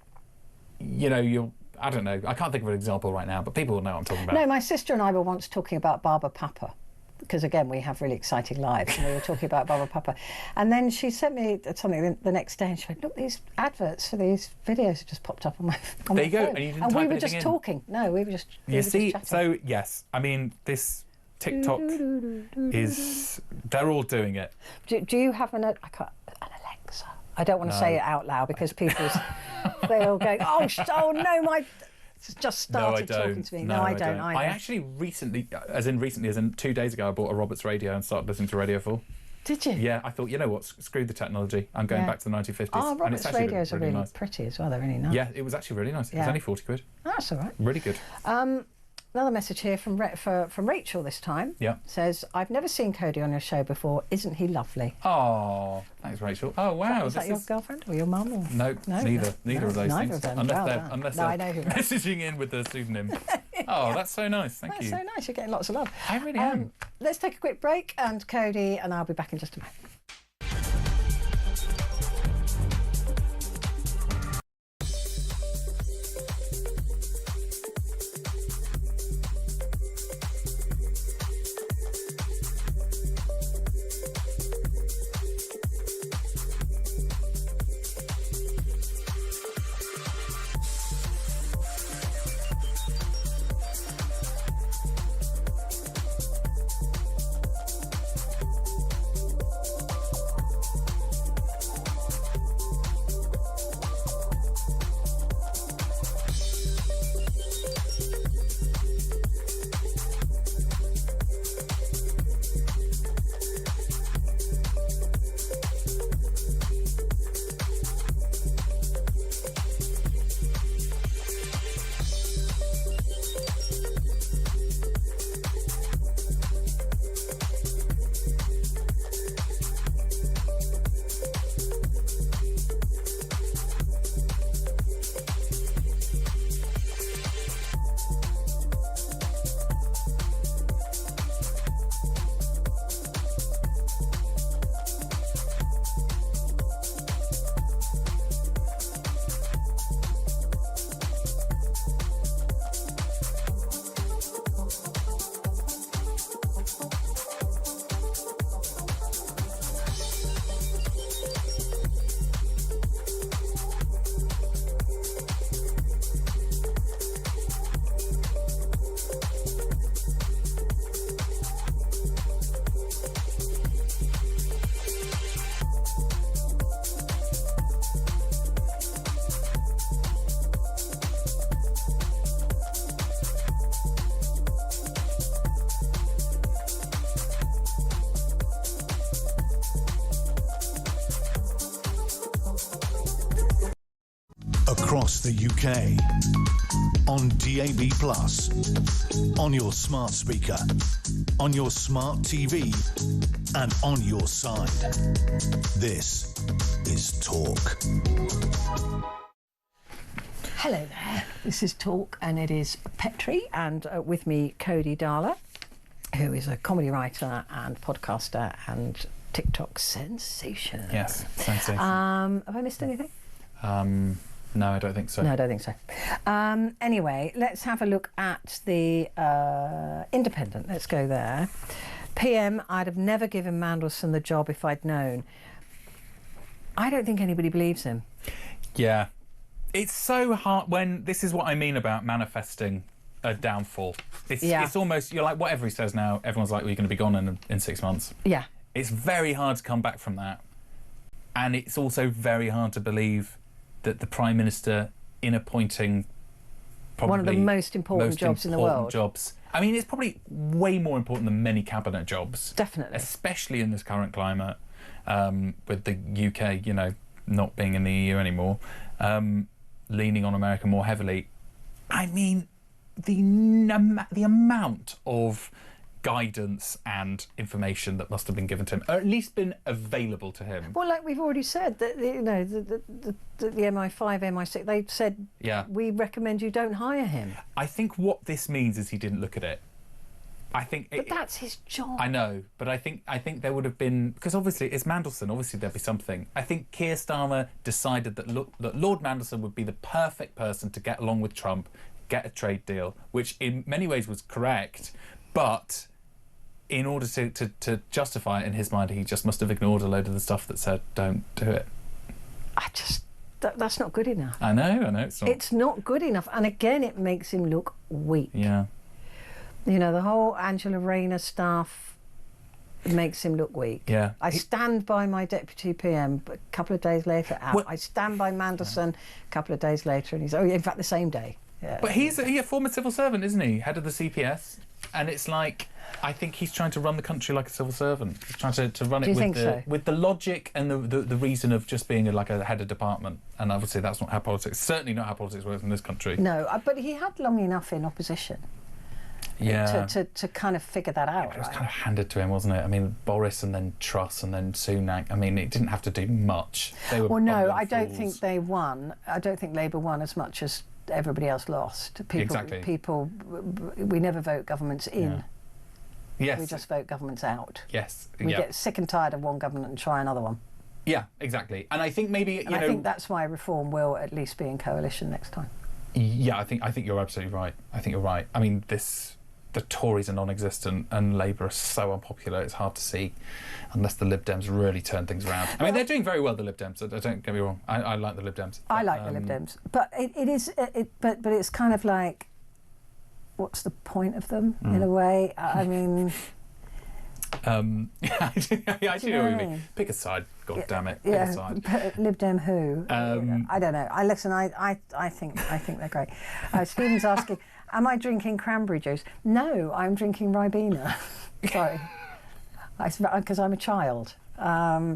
you're. I don't know. I can't think of an example right now, but people will know what I'm talking about. No, my sister and I were once talking about Barber Papa. Because again, we have really exciting lives, and we were talking about Barbara Papa. And then she sent me something the next day, and she went, "Look, these adverts for these videos have just popped up on my phone." There you go, and you didn't type we were anything just in. talking. No, we were just. So yes, this TikTok they're all doing it. Do you have an Alexa? I don't want to say it out loud because people they all go, "Oh no, my." Just started talking to me. No, I don't. I actually recently, as in 2 days ago, I bought a Roberts radio and started listening to Radio 4. Did you? Yeah, I thought, you know what, screw the technology. I'm going back to the 1950s. Oh, Roberts radios are really nice. pretty as well. They're really nice. Yeah, it was actually really nice. It was only 40 quid. That's all right. Really good. Another message here from Rachel this time. Yeah. Says, I've never seen Cody on your show before. Isn't he lovely? Oh, thanks, Rachel. Oh, wow. Is that your girlfriend or your mum? Or... No, neither of those neither things. Of them. Unless they're I know who messaging in with the pseudonym. Oh, that's so nice. Thank you. That's so nice. You're getting lots of love. I really am. Let's take a quick break, and Cody and I'll be back in just a moment. Across the UK, on DAB+, on your smart speaker, on your smart TV, and on your side. This is Talk. Hello there, this is Talk, and it is Petrie, and with me Cody Darla, who is a comedy writer and podcaster and TikTok sensation. Yes, sensation. Have I missed anything? No, I don't think so. No, I don't think so. Anyway, let's have a look at the Independent. Let's go there. PM, I'd have never given Mandelson the job if I'd known. I don't think anybody believes him. Yeah. It's so hard when... This is what I mean about manifesting a downfall. It's almost... You're like, whatever he says now, everyone's like, well, you're going to be gone in 6 months. Yeah. It's very hard to come back from that. And it's also very hard to believe that the Prime Minister, in appointing probably one of the most important jobs in the world. I mean, it's probably way more important than many cabinet jobs. Definitely. Especially in this current climate, with the UK, you know, not being in the EU anymore, leaning on America more heavily. I mean, the amount of guidance and information that must have been given to him, or at least been available to him. Well, like we've already said, that you know, the MI5, MI6, they've said, we recommend you don't hire him. I think what this means is he didn't look at it. I think, but that's his job. I know, but I think there would have been, because obviously it's Mandelson. Obviously there'd be something. I think Keir Starmer decided that Lord Mandelson would be the perfect person to get along with Trump, get a trade deal, which in many ways was correct, but in order to justify it in his mind, he just must have ignored a load of the stuff that said, don't do it. That's not good enough. I know, it's not. It's not good enough. And again, it makes him look weak. Yeah. You know, the whole Angela Rayner stuff makes him look weak. Yeah. I stand by my deputy PM, but a couple of days later out. Well, I stand by Mandelson a couple of days later, and he's, in fact, the same day. Yeah. But he's a former civil servant, isn't he? Head of the CPS. And it's like, I think he's trying to run the country like a civil servant. He's trying to run it with the logic and the reason of just being like a head of department. And obviously that's not how politics, certainly not how politics works in this country. No, but he had long enough in opposition. to kind of figure that out. It was kind of handed to him, wasn't it? I mean, Boris and then Truss and then Sunak. I mean, it didn't have to do much. They were I don't think they won. I don't think Labour won as much as everybody else lost. People, we never vote governments in. Yeah. Yes. We just vote governments out. Yes. We get sick and tired of one government and try another one. Yeah, exactly. And I think maybe I think that's why Reform will at least be in coalition next time. Yeah, I think you're absolutely right. I think you're right. I mean, the Tories are non-existent and Labour are so unpopular. It's hard to see unless the Lib Dems really turn things around. I mean, they're doing very well, the Lib Dems. Don't get me wrong. I like the Lib Dems. I like the Lib Dems, but but it's kind of like, what's the point of them in a way? I mean. I do know what you mean. Pick a side, God damn it. Pick a side. Lib Dem who? I don't know. I think they're great. Stephen's asking, am I drinking cranberry juice? No, I'm drinking Ribena. Sorry, because I'm a child.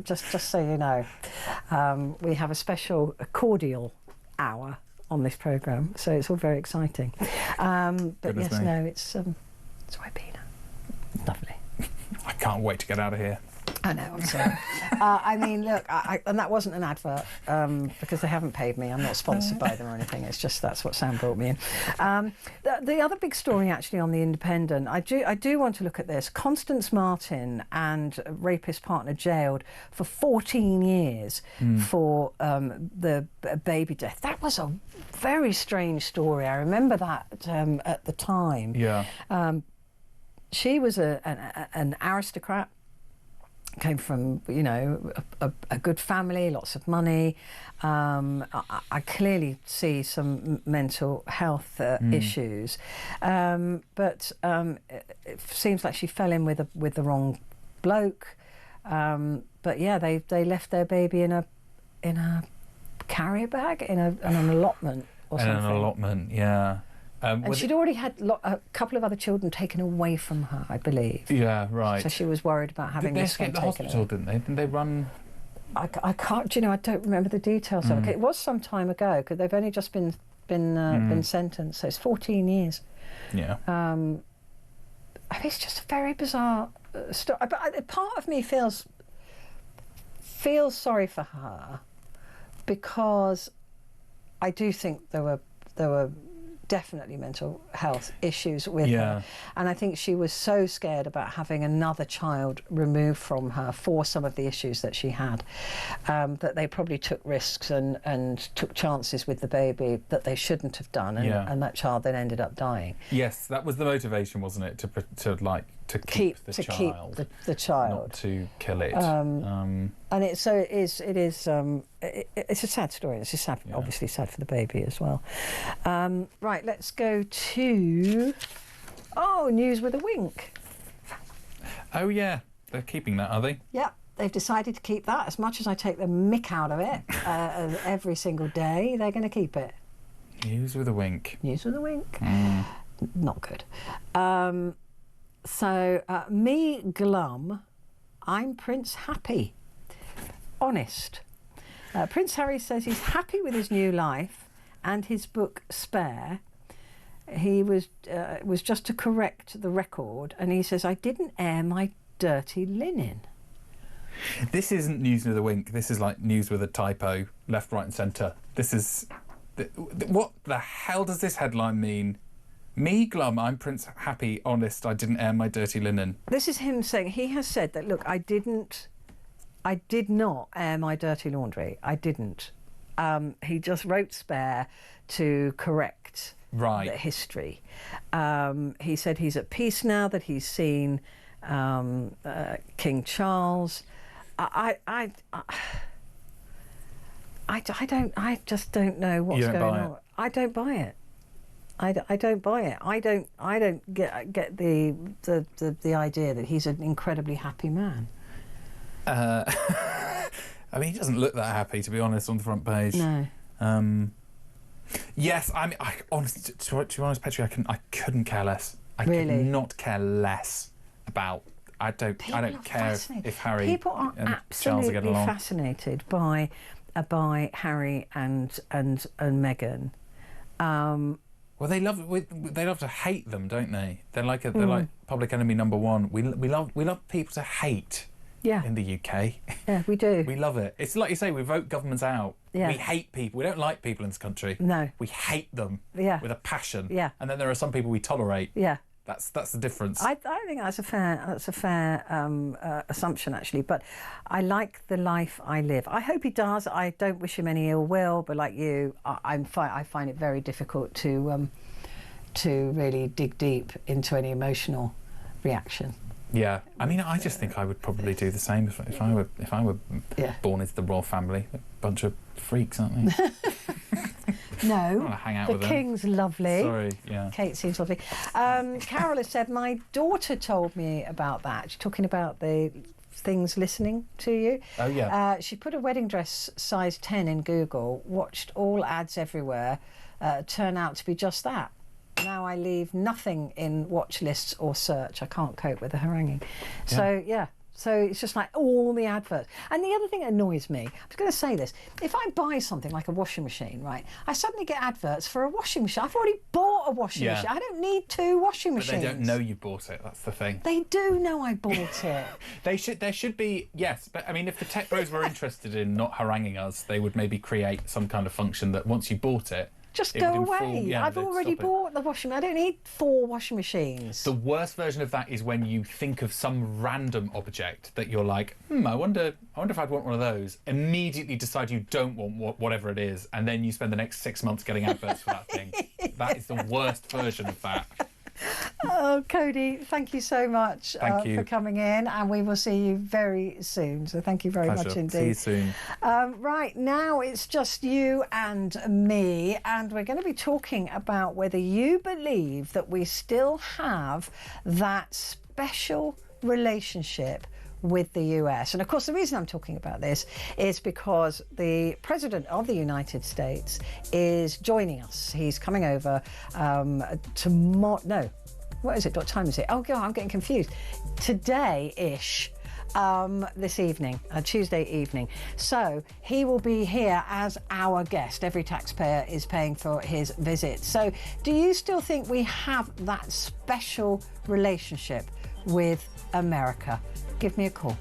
Just so you know, we have a special cordial hour on this programme, so it's all very exciting. But yes, no, it's Ribena. Lovely. I can't wait to get out of here. I know, I'm sorry. I mean, look, and that wasn't an advert because they haven't paid me. I'm not sponsored by them or anything. It's just that's what Sam brought me in. The other big story actually on The Independent, I do want to look at this. Constance Marten and rapist partner jailed for 14 years for the baby death. That was a very strange story. I remember that at the time. Yeah. She was an aristocrat, came from, you know, a good family, lots of money. I clearly see some mental health issues, but it seems like she fell in with the wrong bloke. But yeah, they left their baby in a carrier bag in an allotment or something. An allotment, yeah. And she'd already had a couple of other children taken away from her, I believe. Yeah, right. So she was worried about having this one taken away. They escaped the hospital, didn't they? Didn't they run? I can't. Do you know? I don't remember the details of it. It was some time ago because they've only just been sentenced. So it's 14 years. Yeah. I mean, it's just a very bizarre story. But part of me feels sorry for her because I do think there were definitely mental health issues with her, and I think she was so scared about having another child removed from her for some of the issues that she had, that they probably took risks and took chances with the baby that they shouldn't have done, and that child then ended up dying. Yes, that was the motivation, wasn't it, to keep the child, not to kill it. And it is it's a sad story. It's sad, obviously sad for the baby as well. Right, let's go to news with a wink. Oh yeah, they're keeping that, are they? Yeah, they've decided to keep that. As much as I take the mick out of it every single day, they're going to keep it. News with a wink. News with a wink. Not good. So, me glum, I'm Prince Happy. Honest. Prince Harry says he's happy with his new life and his book Spare. He was just to correct the record, and he says, I didn't air my dirty linen. This isn't news with a wink. This is like news with a typo, left, right and centre. This is... What the hell does this headline mean? Me glum, I'm Prince Happy, honest, I didn't air my dirty linen. This is him saying, he has said that, look, I did not air my dirty laundry. I didn't. He just wrote Spare to correct the history. He said he's at peace now that he's seen King Charles. I just don't know what's going on. I don't buy it. I don't buy it. I don't get the idea that he's an incredibly happy man. I mean, he doesn't look that happy, to be honest, on the front page. No. Yes, I mean, honestly, to be honest, Petrie, I couldn't care less. I really? could not care less about. I don't care if Harry and Charles are getting along. People are absolutely fascinated by Harry and Meghan. Well, they love to hate them, don't they? They're like public enemy number one. We love people to hate. Yeah. In the UK. Yeah, we do. We love it. It's like you say, we vote governments out. Yeah. We hate people. We don't like people in this country. No. We hate them. Yeah. With a passion. Yeah. And then there are some people we tolerate. Yeah. That's the difference. I think that's a fair assumption, actually. But I like the life I live. I hope he does. I don't wish him any ill will. But like you, I find it very difficult to really dig deep into any emotional reaction. Yeah, I mean, I just think I would probably do the same if I were born into the royal family. A bunch of freaks, aren't they? No, I want to hang out with them. The King's lovely. Sorry, yeah. Kate seems lovely. Carol has said, my daughter told me about that. She's talking about the things listening to you. Oh, yeah. She put a wedding dress size 10 in Google, watched all ads everywhere, turn out to be just that. Now I leave nothing in watch lists or search. I can't cope with the haranguing. So, so it's just like all the adverts. And the other thing that annoys me, I was going to say this, if I buy something like a washing machine, right, I suddenly get adverts for a washing machine. I've already bought a washing machine. I don't need 2 washing machines. But they don't know you bought it, that's the thing. They do know I bought it. There should be, yes, but I mean, if the tech bros were interested in not haranguing us, they would maybe create some kind of function that once you bought it, just go away. I've already bought the washing machine. I don't need 4 washing machines. The worst version of that is when you think of some random object that you're like, I wonder if I'd want one of those. Immediately decide you don't want whatever it is, and then you spend the next 6 months getting adverts for that thing. That is the worst version of that. Oh, Cody, thank you so much for coming in, and we will see you very soon. So thank you very much indeed. See you soon. Right, now it's just you and me, and we're going to be talking about whether you believe that we still have that special relationship with the US. And of course, the reason I'm talking about this is because the President of the United States is joining us. He's coming over tomorrow. No, what is it? What time is it? Oh, God, I'm getting confused. Today-ish. This evening, Tuesday evening. So he will be here as our guest. Every taxpayer is paying for his visit. So do you still think we have that special relationship with America? Give me a call.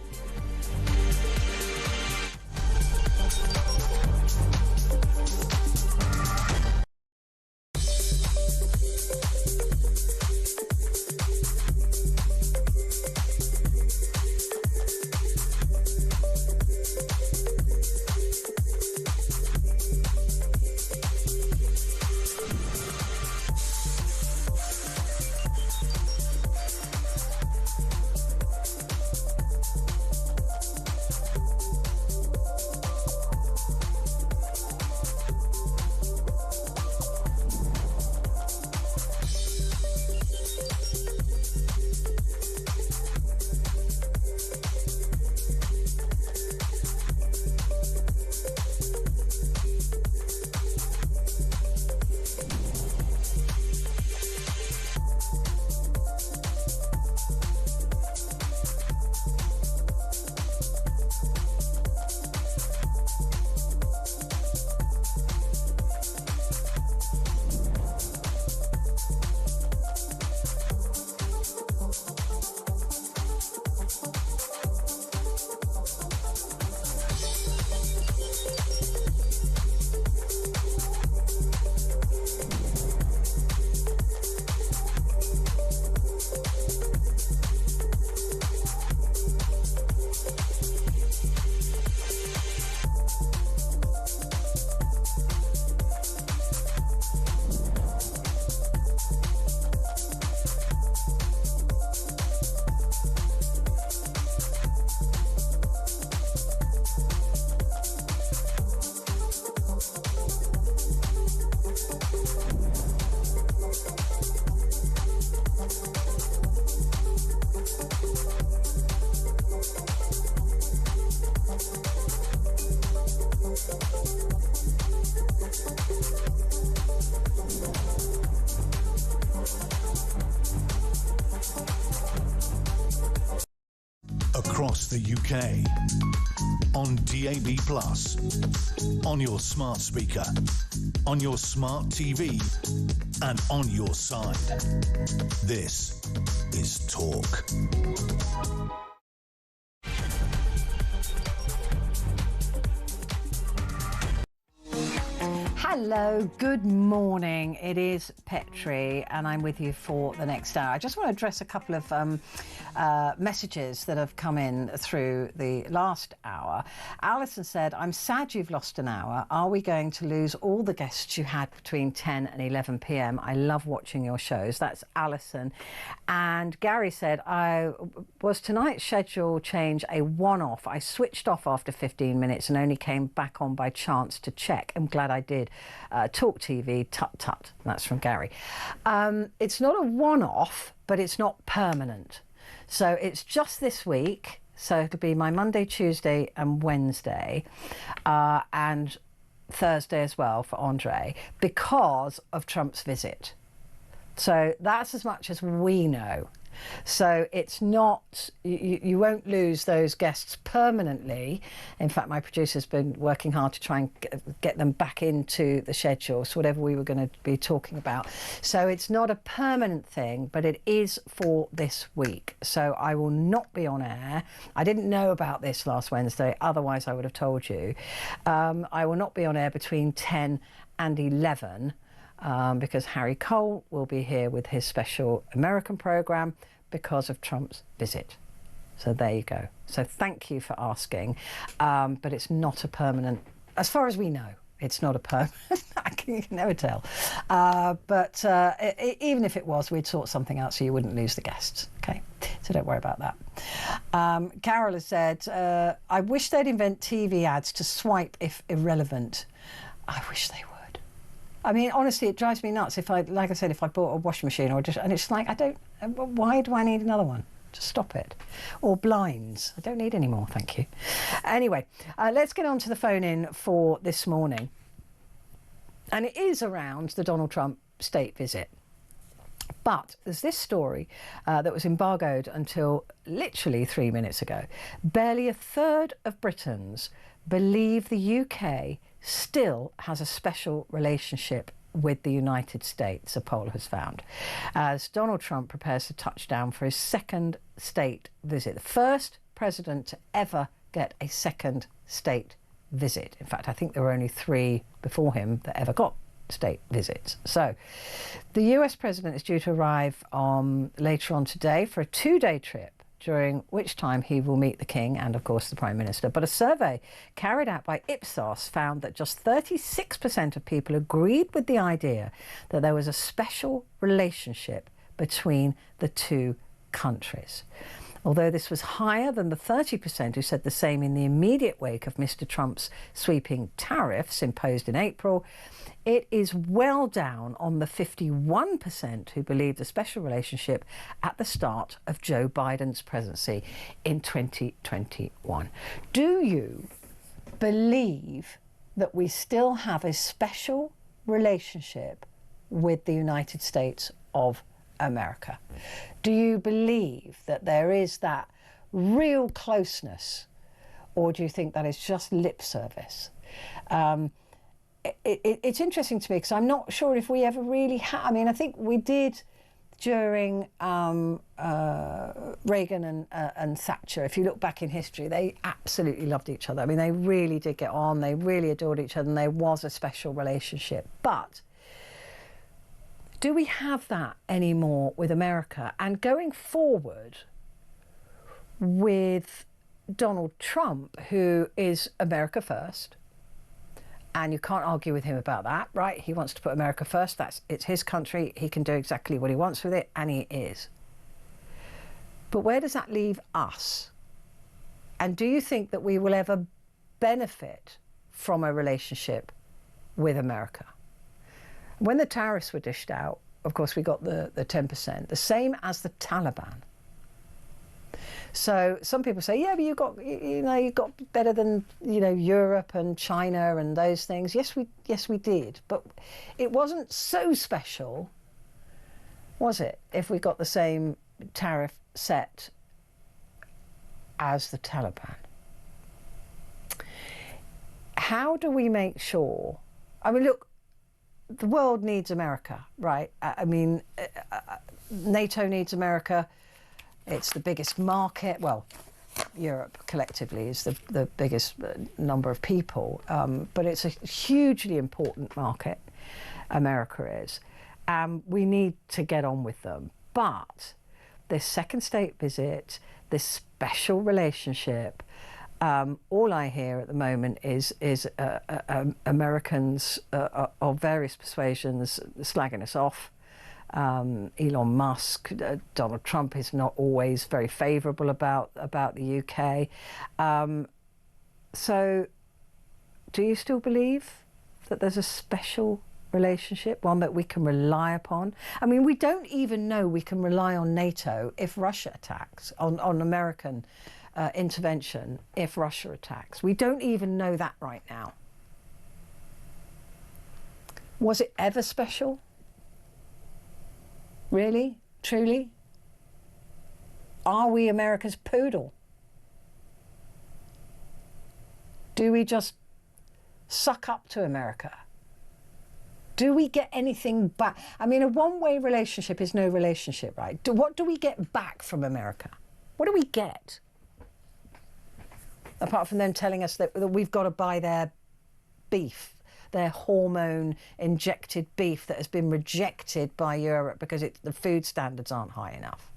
across the UK. On DAB+, on your smart speaker, on your smart TV, and on your side. This is Talk. Hello, good morning. It is Petrie and I'm with you for the next hour. I just want to address a couple of messages that have come in through the last hour. Alison said, I'm sad you've lost an hour. Are we going to lose all the guests you had between 10 and 11 p.m? I love watching your shows. That's Alison. And Gary said, was tonight's schedule change a one-off? I switched off after 15 minutes and only came back on by chance to check. I'm glad I did. talkTV, tut-tut. That's from Gary. It's not a one-off, but it's not permanent. So it's just this week. So it could be my Monday, Tuesday and Wednesday and Thursday as well for Andre because of Trump's visit. So that's as much as we know. So it's not, you won't lose those guests permanently. In fact, my producer's been working hard to try and get them back into the schedule, so whatever we were going to be talking about. So it's not a permanent thing, but it is for this week. So I will not be on air. I didn't know about this last Wednesday, otherwise I would have told you. I will not be on air between 10 and 11. Because Harry Cole will be here with his special American programme because of Trump's visit. So there you go. So thank you for asking. But it's not a permanent, as far as we know, it's not a permanent. You can never tell. But even if it was, we'd sort something out so you wouldn't lose the guests. Okay, so don't worry about that. Carol has said, I wish they'd invent TV ads to swipe if irrelevant. I wish they would. I mean, honestly, it drives me nuts if like I said, if I bought a washing machine and it's like, why do I need another one? Just stop it. Or blinds. I don't need any more, thank you. Anyway, let's get on to the phone in for this morning. And it is around the Donald Trump state visit. But there's this story that was embargoed until literally 3 minutes ago. Barely a third of Britons believe the UK still has a special relationship with the United States, a poll has found, as Donald Trump prepares to touch down for his second state visit, the first president to ever get a second state visit. In fact, I think there were only 3 before him that ever got state visits. So the US president is due to arrive later on today for a 2-day trip, during which time he will meet the King and, of course, the Prime Minister. But a survey carried out by Ipsos found that just 36% of people agreed with the idea that there was a special relationship between the two countries. Although this was higher than the 30% who said the same in the immediate wake of Mr. Trump's sweeping tariffs imposed in April, it is well down on the 51% who believed a special relationship at the start of Joe Biden's presidency in 2021. Do you believe that we still have a special relationship with the United States of America? Do you believe that there is that real closeness, or do you think that is just lip service? It's interesting to me because I'm not sure if we ever really I mean, I think we did during Reagan and Thatcher. If you look back in history, they absolutely loved each other. I mean, they really did get on. They really adored each other, and there was a special relationship. But do we have that anymore with America? And going forward with Donald Trump, who is America first, and you can't argue with him about that, right? He wants to put America first. It's his country. He can do exactly what he wants with it, and he is. But where does that leave us? And do you think that we will ever benefit from a relationship with America? When the tariffs were dished out, of course, we got the 10%, the same as the Taliban. So some people say, yeah, but you got better than, Europe and China and those things. Yes, we did. But it wasn't so special, was it, if we got the same tariff set as the Taliban. How do we make sure? I mean, look, the world needs America, right? I mean, NATO needs America. It's the biggest market. Well, Europe collectively is the biggest number of people, but it's a hugely important market, America is. We need to get on with them. But this second state visit, this special relationship, all I hear at the moment is Americans of various persuasions slagging us off. Elon Musk, Donald Trump is not always very favourable about the UK. So do you still believe that there's a special relationship, one that we can rely upon? I mean, we don't even know we can rely on NATO if Russia attacks, on American intervention if Russia attacks. We don't even know that right now. Was it ever special? Really? Truly? Are we America's poodle? Do we just suck up to America? Do we get anything back? I mean, a one-way relationship is no relationship, right? What do we get back from America? What do we get? Apart from them telling us that we've got to buy their beef, their hormone-injected beef that has been rejected by Europe because the food standards aren't high enough.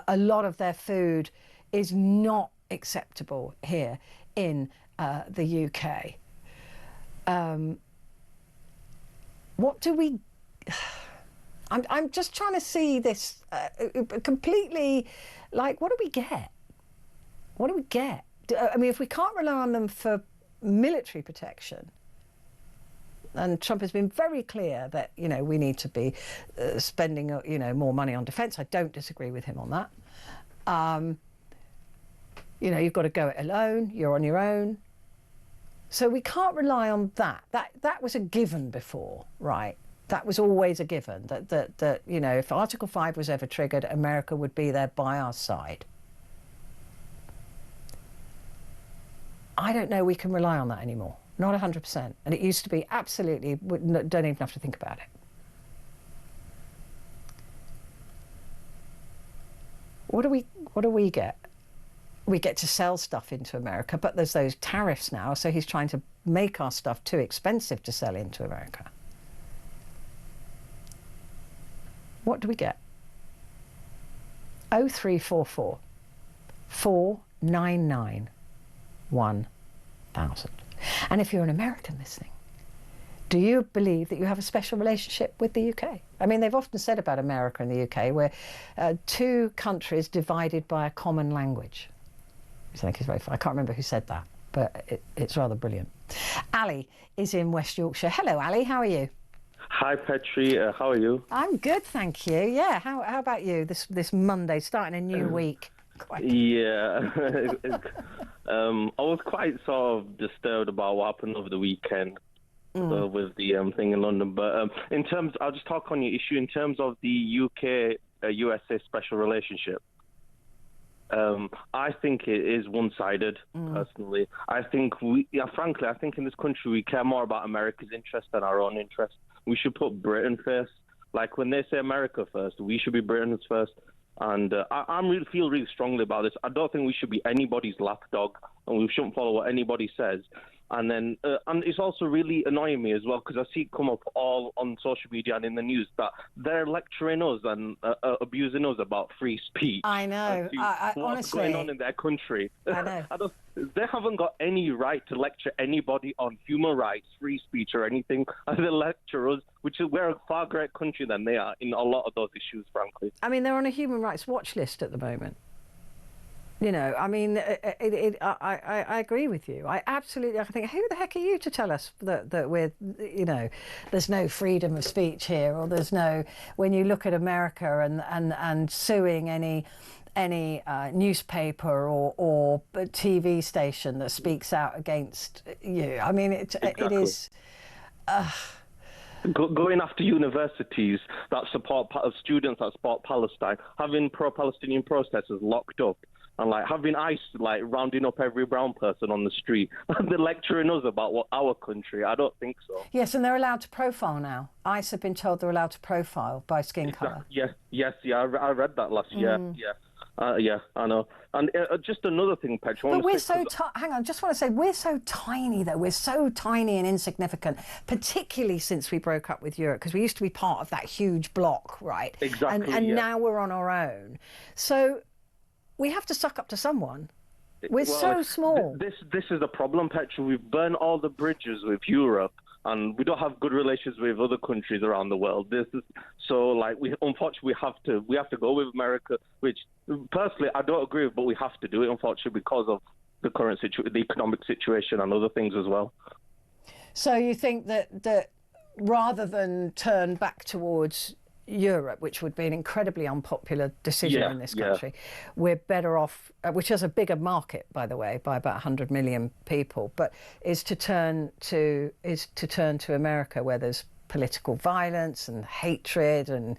A lot of their food is not acceptable here in the UK. What do we... I'm just trying to see this completely, like, what do we get? What do we get? I mean, if we can't rely on them for military protection, and Trump has been very clear that, you know, we need to be spending, you know, more money on defence. I don't disagree with him on that. You know, you've got to go it alone. You're on your own. So we can't rely on that. That was a given before, right? That was always a given, that you know, if Article 5 was ever triggered, America would be there by our side. I don't know we can rely on that anymore. Not 100%. And it used to be absolutely, don't even have to think about it. What do we get? We get to sell stuff into America, but there's those tariffs now, so he's trying to make our stuff too expensive to sell into America. What do we get? 0344 499 1000. And if you're an American listening, do you believe that you have a special relationship with the UK? I mean, they've often said about America and the UK, we're two countries divided by a common language. I think it's very fun. I can't remember who said that, but it's rather brilliant. Ali is in West Yorkshire. Hello, Ali. How are you? Hi, Petrie. How are you? I'm good, thank you. Yeah. How about you? This Monday, starting a new week. Yeah. I was quite sort of disturbed about what happened over the weekend with the thing in London. But in terms, I'll just talk on your issue in terms of the UK-USA special relationship. I think it is one-sided, personally. I think frankly, I think in this country we care more about America's interest than our own interest. We should put Britain first. Like when they say America first, we should be Britain's first. And I feel really strongly about this. I don't think we should be anybody's lapdog, and we shouldn't follow what anybody says. And then, and it's also really annoying me as well, because I see it come up all on social media and in the news that they're lecturing us and abusing us about free speech. I know. What's honestly, going on in their country? I know. They haven't got any right to lecture anybody on human rights, free speech, or anything. And they lecture us, we're a far greater country than they are in a lot of those issues, frankly. I mean, they're on a human rights watch list at the moment. You know, I mean, I agree with you. I think, who the heck are you to tell us that we're, you know, there's no freedom of speech here, or there's no, when you look at America and suing any newspaper or TV station that speaks out against you. I mean, Exactly. It is... Going after universities that support students that support Palestine, having pro-Palestinian protesters locked up, and like having ICE like rounding up every brown person on the street and they're lecturing us about what our country. I don't think so. Yes, and they're allowed to profile now. ICE have been told they're allowed to profile by skin colour. Yes, I read that last year. Yeah, I know. And just another thing, Petrie. But we're so hang on, just want to say we're so tiny though. We're so tiny and insignificant, particularly since we broke up with Europe, because we used to be part of that huge bloc, right? Exactly. And now we're on our own. So we have to suck up to someone. We're so small. This is the problem, Petrie. We've burned all the bridges with Europe, and we don't have good relations with other countries around the world. Unfortunately we have to go with America, which personally I don't agree with, but we have to do it, unfortunately, because of the current the economic situation and other things as well. So you think that rather than turn back towards Europe, which would be an incredibly unpopular decision in this country, we're better off, which has a bigger market, by the way, by about 100 million people, but is to turn to America, where there's political violence and hatred and.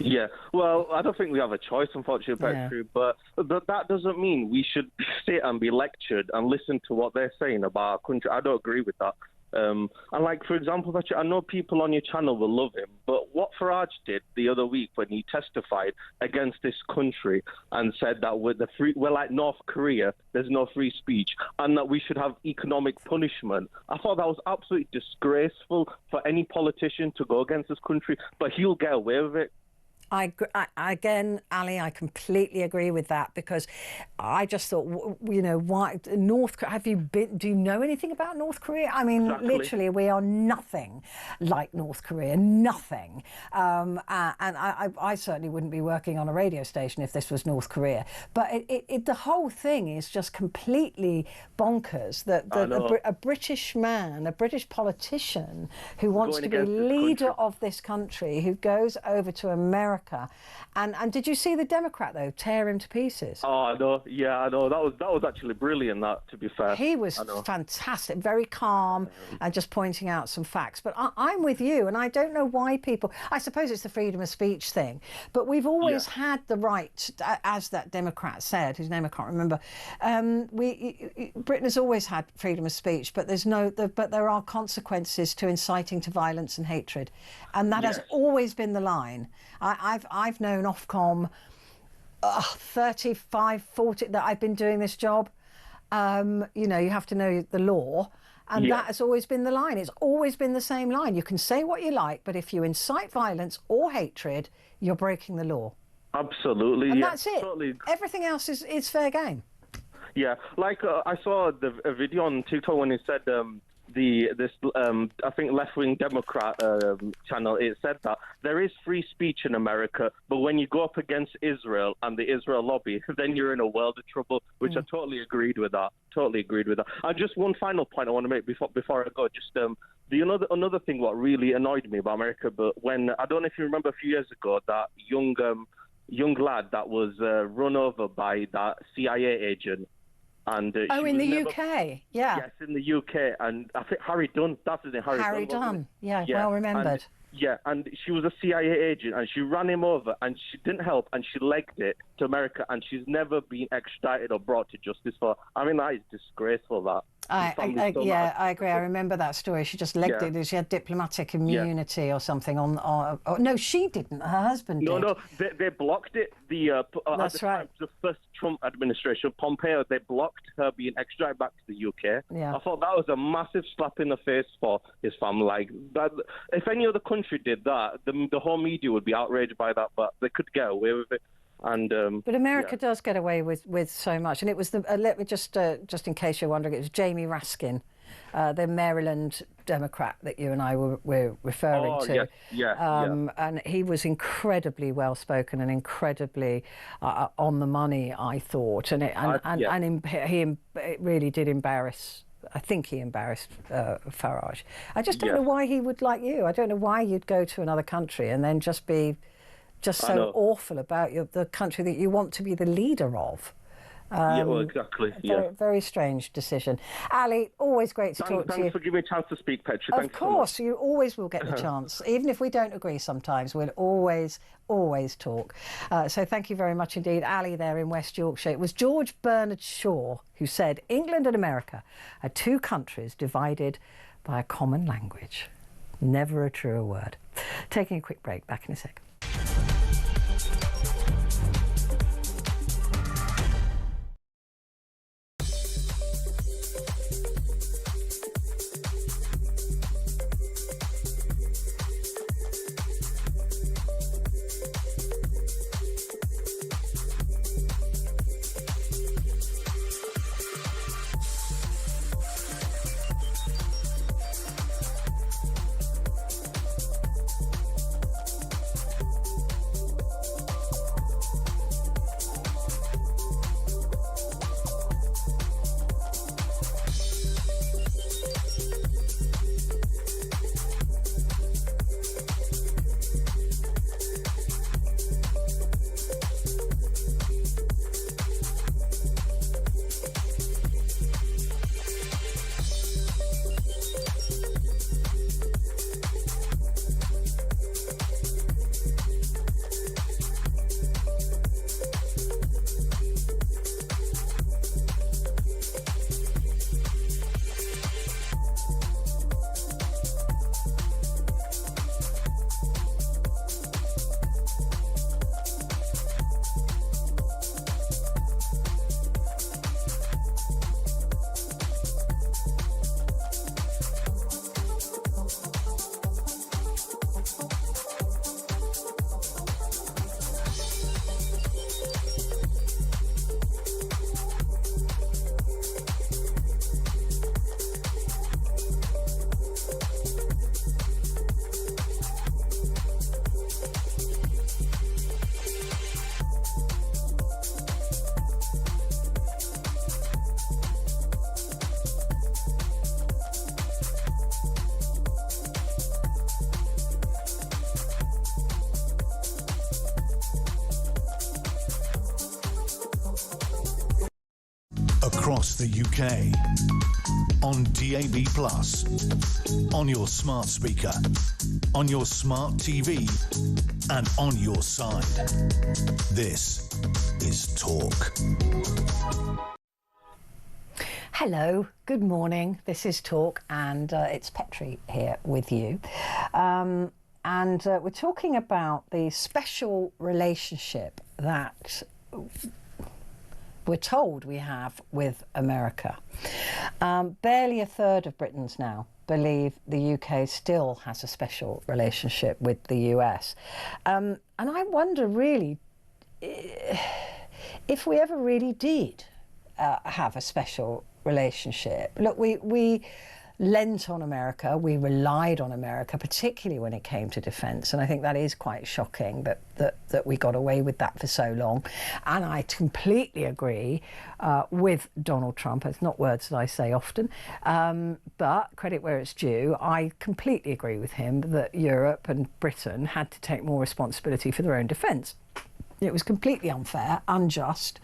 Yeah, well, I don't think we have a choice, unfortunately, Petrie, but that doesn't mean we should sit and be lectured and listen to what they're saying about our country. I don't agree with that. And like, for example, I know people on your channel will love him, but what Farage did the other week when he testified against this country and said that we're like North Korea, there's no free speech, and that we should have economic punishment. I thought that was absolutely disgraceful for any politician to go against this country, but he'll get away with it. Again, Ali, I completely agree with that, because I just thought, why do you know anything about North Korea? I mean, literally, we are nothing like North Korea, nothing. And I certainly wouldn't be working on a radio station if this was North Korea. But the whole thing is just completely bonkers that a British man, a British politician who wants to be leader of this country, who goes over to America. And did you see the Democrat, though, tear him to pieces? Oh, I know. Yeah, I know. That was actually brilliant, that, to be fair. He was fantastic, very calm, and just pointing out some facts. But I'm with you, and I don't know why people... I suppose it's the freedom of speech thing, but we've always had the right, as that Democrat said, whose name I can't remember, Britain has always had freedom of speech, but there are consequences to inciting to violence and hatred. And that has always been the line. I've known Ofcom 35, 40 that I've been doing this job. You have to know the law, and that has always been the line. It's always been the same line. You can say what you like, but if you incite violence or hatred, you're breaking the law. Absolutely. And that's it. Totally. Everything else is fair game. Yeah, like I saw a video on TikTok when he said I think left-wing Democrat channel, it said that there is free speech in America, but when you go up against Israel and the Israel lobby, then you're in a world of trouble, which I totally agreed with that. And just one final point I want to make before I go, just another thing what really annoyed me about America, but when, I don't know if you remember a few years ago, that young lad that was run over by that CIA agent. And in the UK, Yes, in the UK, and I think Harry Dunn. That's his name, Harry Dunn. Yeah, well remembered. And she was a CIA agent, and she ran him over, and she didn't help, and she legged it to America, and she's never been extradited or brought to justice for. I mean, that is disgraceful. That. I agree. I remember that story. She just legged it. She had diplomatic immunity or something. No, she didn't. Her husband did. No, they blocked it. That's right. The first Trump administration, Pompeo, they blocked her being extradited back to the UK. Yeah. I thought that was a massive slap in the face for his family. Like that, if any other country did that, the whole media would be outraged by that, but they could get away with it. But America does get away with so much, and it was let me just in case you're wondering, it was Jamie Raskin, the Maryland Democrat that you and I were referring to. And he was incredibly well spoken and incredibly on the money, I thought, and he really did embarrass. I think he embarrassed Farage. I just don't know why he would like you. I don't know why you'd go to another country and then just so awful about the country that you want to be the leader of. Yeah, well, exactly. Very, very strange decision. Ali, always great to talk to you. Thanks for giving me a chance to speak, Petrie. Of course, you always will get the chance. Even if we don't agree sometimes, we'll always talk. So thank you very much indeed. Ali there in West Yorkshire. It was George Bernard Shaw who said, England and America are two countries divided by a common language. Never a truer word. Taking a quick break, back in a sec. Across the UK, on DAB+, on your smart speaker, on your smart TV, and on your side. This is Talk. Hello, good morning. This is Talk, and it's Petrie here with you. And we're talking about the special relationship that we're told we have with America. Barely a third of Britons now believe the UK still has a special relationship with the US. And I wonder really if we ever really did have a special relationship. Look, we lent on America, we relied on America, particularly when it came to defence, and I think that is quite shocking that we got away with that for so long. And I completely agree with Donald Trump. It's not words that I say often, but credit where it's due. I completely agree with him that Europe and Britain had to take more responsibility for their own defence. It was completely unfair, unjust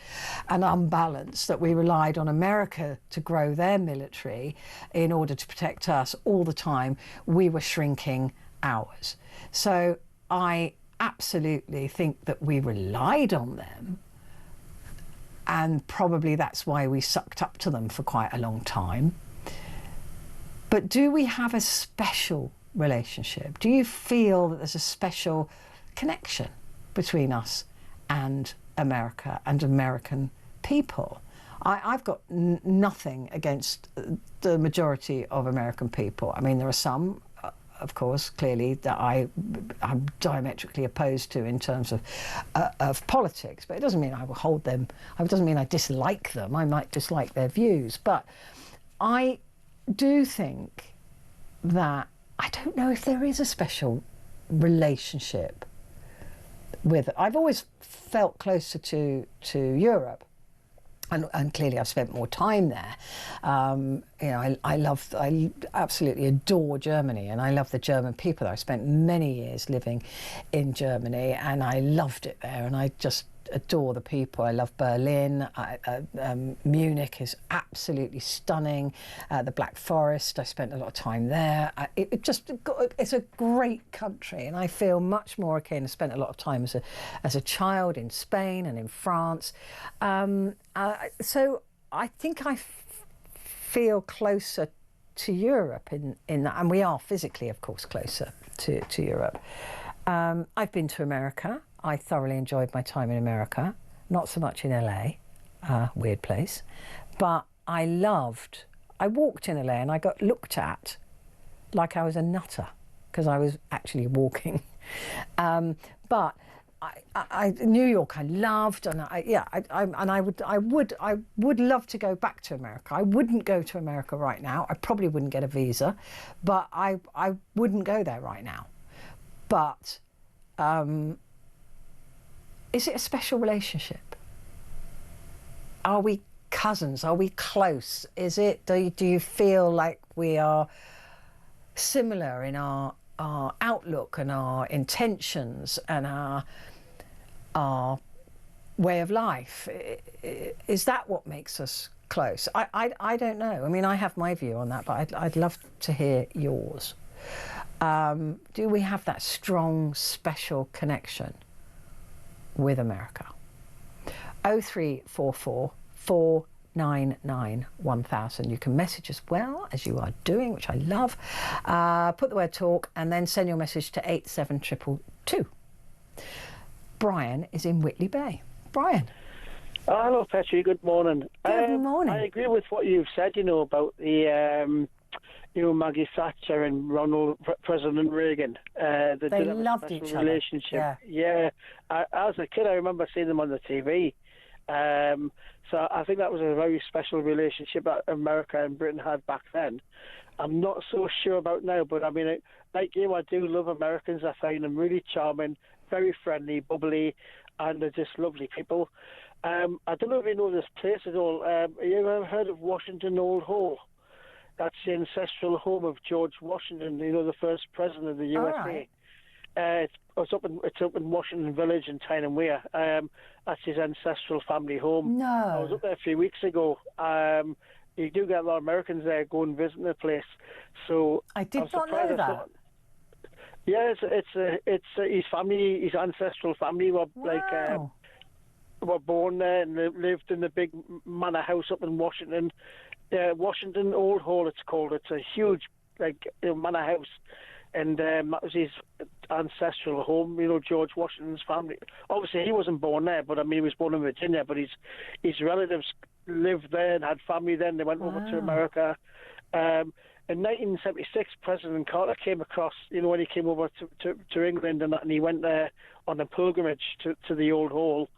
and unbalanced that we relied on America to grow their military in order to protect us all the time. We were shrinking ours. So I absolutely think that we relied on them, and probably that's why we sucked up to them for quite a long time. But do we have a special relationship? Do you feel that there's a special connection between us and America and American people? I've got nothing against the majority of American people. I mean, there are some, of course, clearly, that I'm diametrically opposed to in terms of politics, but it doesn't mean I will hold them. It doesn't mean I dislike them. I might dislike their views, but I do think that I don't know if there is a special relationship with it. I've always felt closer to Europe, and clearly I've spent more time there. You know, I absolutely adore Germany, and I love the German people. I spent many years living in Germany, and I loved it there, and I just adore the people. I love Berlin. Munich is absolutely stunning. The Black Forest, I spent a lot of time there. It's a great country, and I feel much more akin. I spent a lot of time as a child in Spain and in France. So I think I feel closer to Europe in that, and we are physically, of course, closer to Europe. I've been to America. I thoroughly enjoyed my time in America, not so much in LA, weird place, but I walked in LA and I got looked at like I was a nutter because I was actually walking. But New York I loved, and I would love to go back to America. I wouldn't go to America right now. I probably wouldn't get a visa, but I wouldn't go there right now. But is it a special relationship? Are we cousins? Are we close? Is it? Do you feel like we are similar in our outlook and our intentions and our way of life? Is that what makes us close? I don't know. I mean, I have my view on that, but I'd love to hear yours. Do we have that strong, special connection with America? 0344 499 1000. You can message as well, as you are doing, which I love. Put the word talk and then send your message to 87222. Brian is in Whitley Bay. Brian. Oh, hello, Petrie. Good morning. Good morning. I agree with what you've said, about the, Maggie Thatcher and President Reagan. They loved each other. Relationship. Yeah. As a kid, I remember seeing them on the TV. So I think that was a very special relationship that America and Britain had back then. I'm not so sure about now, but I mean, like you, I do love Americans. I find them really charming, very friendly, bubbly, and they're just lovely people. I don't know if you know this place at all. Have you ever heard of Washington Old Hall? That's the ancestral home of George Washington, the first president of the USA. Right. It's up in Washington Village in Tyne Weir. That's his ancestral family home. No. I was up there a few weeks ago. You do get a lot of Americans there going visiting the place. So I did not know that. Yeah, it's his family, his ancestral family were were born there and lived in the big manor house up in Washington. Washington Old Hall, it's called. It's a huge manor house. And that was his ancestral home, George Washington's family. Obviously, he wasn't born there, but I mean, he was born in Virginia. But his relatives lived there and had family then. They went over to America. In 1976, President Carter came across, when he came over to England, and he went there on a pilgrimage to the Old Hall.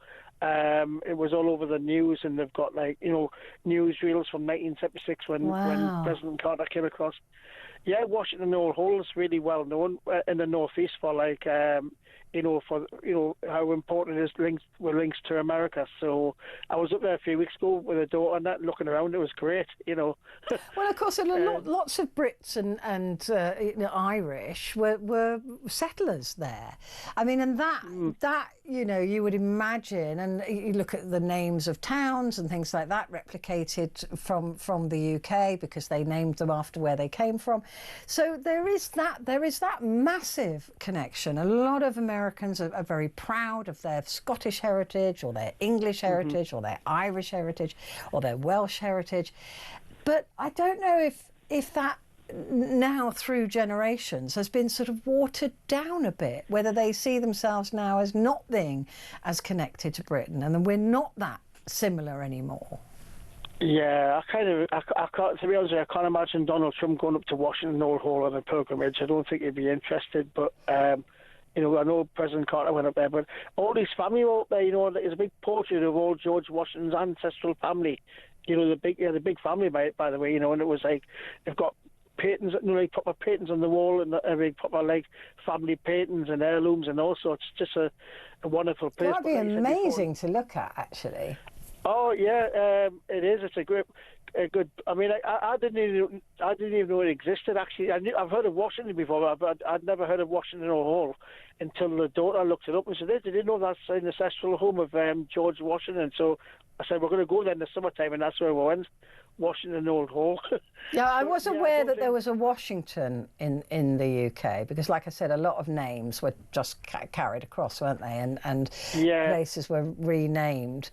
It was all over the news, and they've got newsreels from 1976 when President Carter came across. Yeah, Washington Old Hall is really well known in the northeast for how important it is links to America. So I was up there a few weeks ago with a daughter and that, looking around. It was great, Well, of course, lots of Brits and Irish were settlers there. I mean, and that you would imagine, and you look at the names of towns and things like that replicated from the UK because they named them after where they came from. So there is that massive connection. A lot of Americans are very proud of their Scottish heritage or their English heritage or their Irish heritage or their Welsh heritage. But I don't know if that now through generations has been sort of watered down a bit, whether they see themselves now as not being as connected to Britain and then we're not that similar anymore. Yeah, I can't, to be honest, I can't imagine Donald Trump going up to Washington Old Hall on a pilgrimage. I don't think he'd be interested, but I know President Carter went up there, but all his family were up there. There's a big portrait of all George Washington's ancestral family. The big family, by the way. And it was they've got paintings, proper paintings on the wall, and proper family paintings and heirlooms and all sorts. Just a wonderful place. That'd be amazing to look at, actually. Oh yeah, it is. It's a good. I mean, I didn't even know it existed. Actually, I've heard of Washington before, but I'd never heard of Washington Old Hall. until the daughter looked it up and said, "Did you know that's an ancestral home of George Washington?" So I said, "We're going to go there in the summertime," and that's where we went, Washington Old Hall. Yeah, I was aware that there was a Washington in the UK because, like I said, a lot of names were just carried across, weren't they? And places were renamed.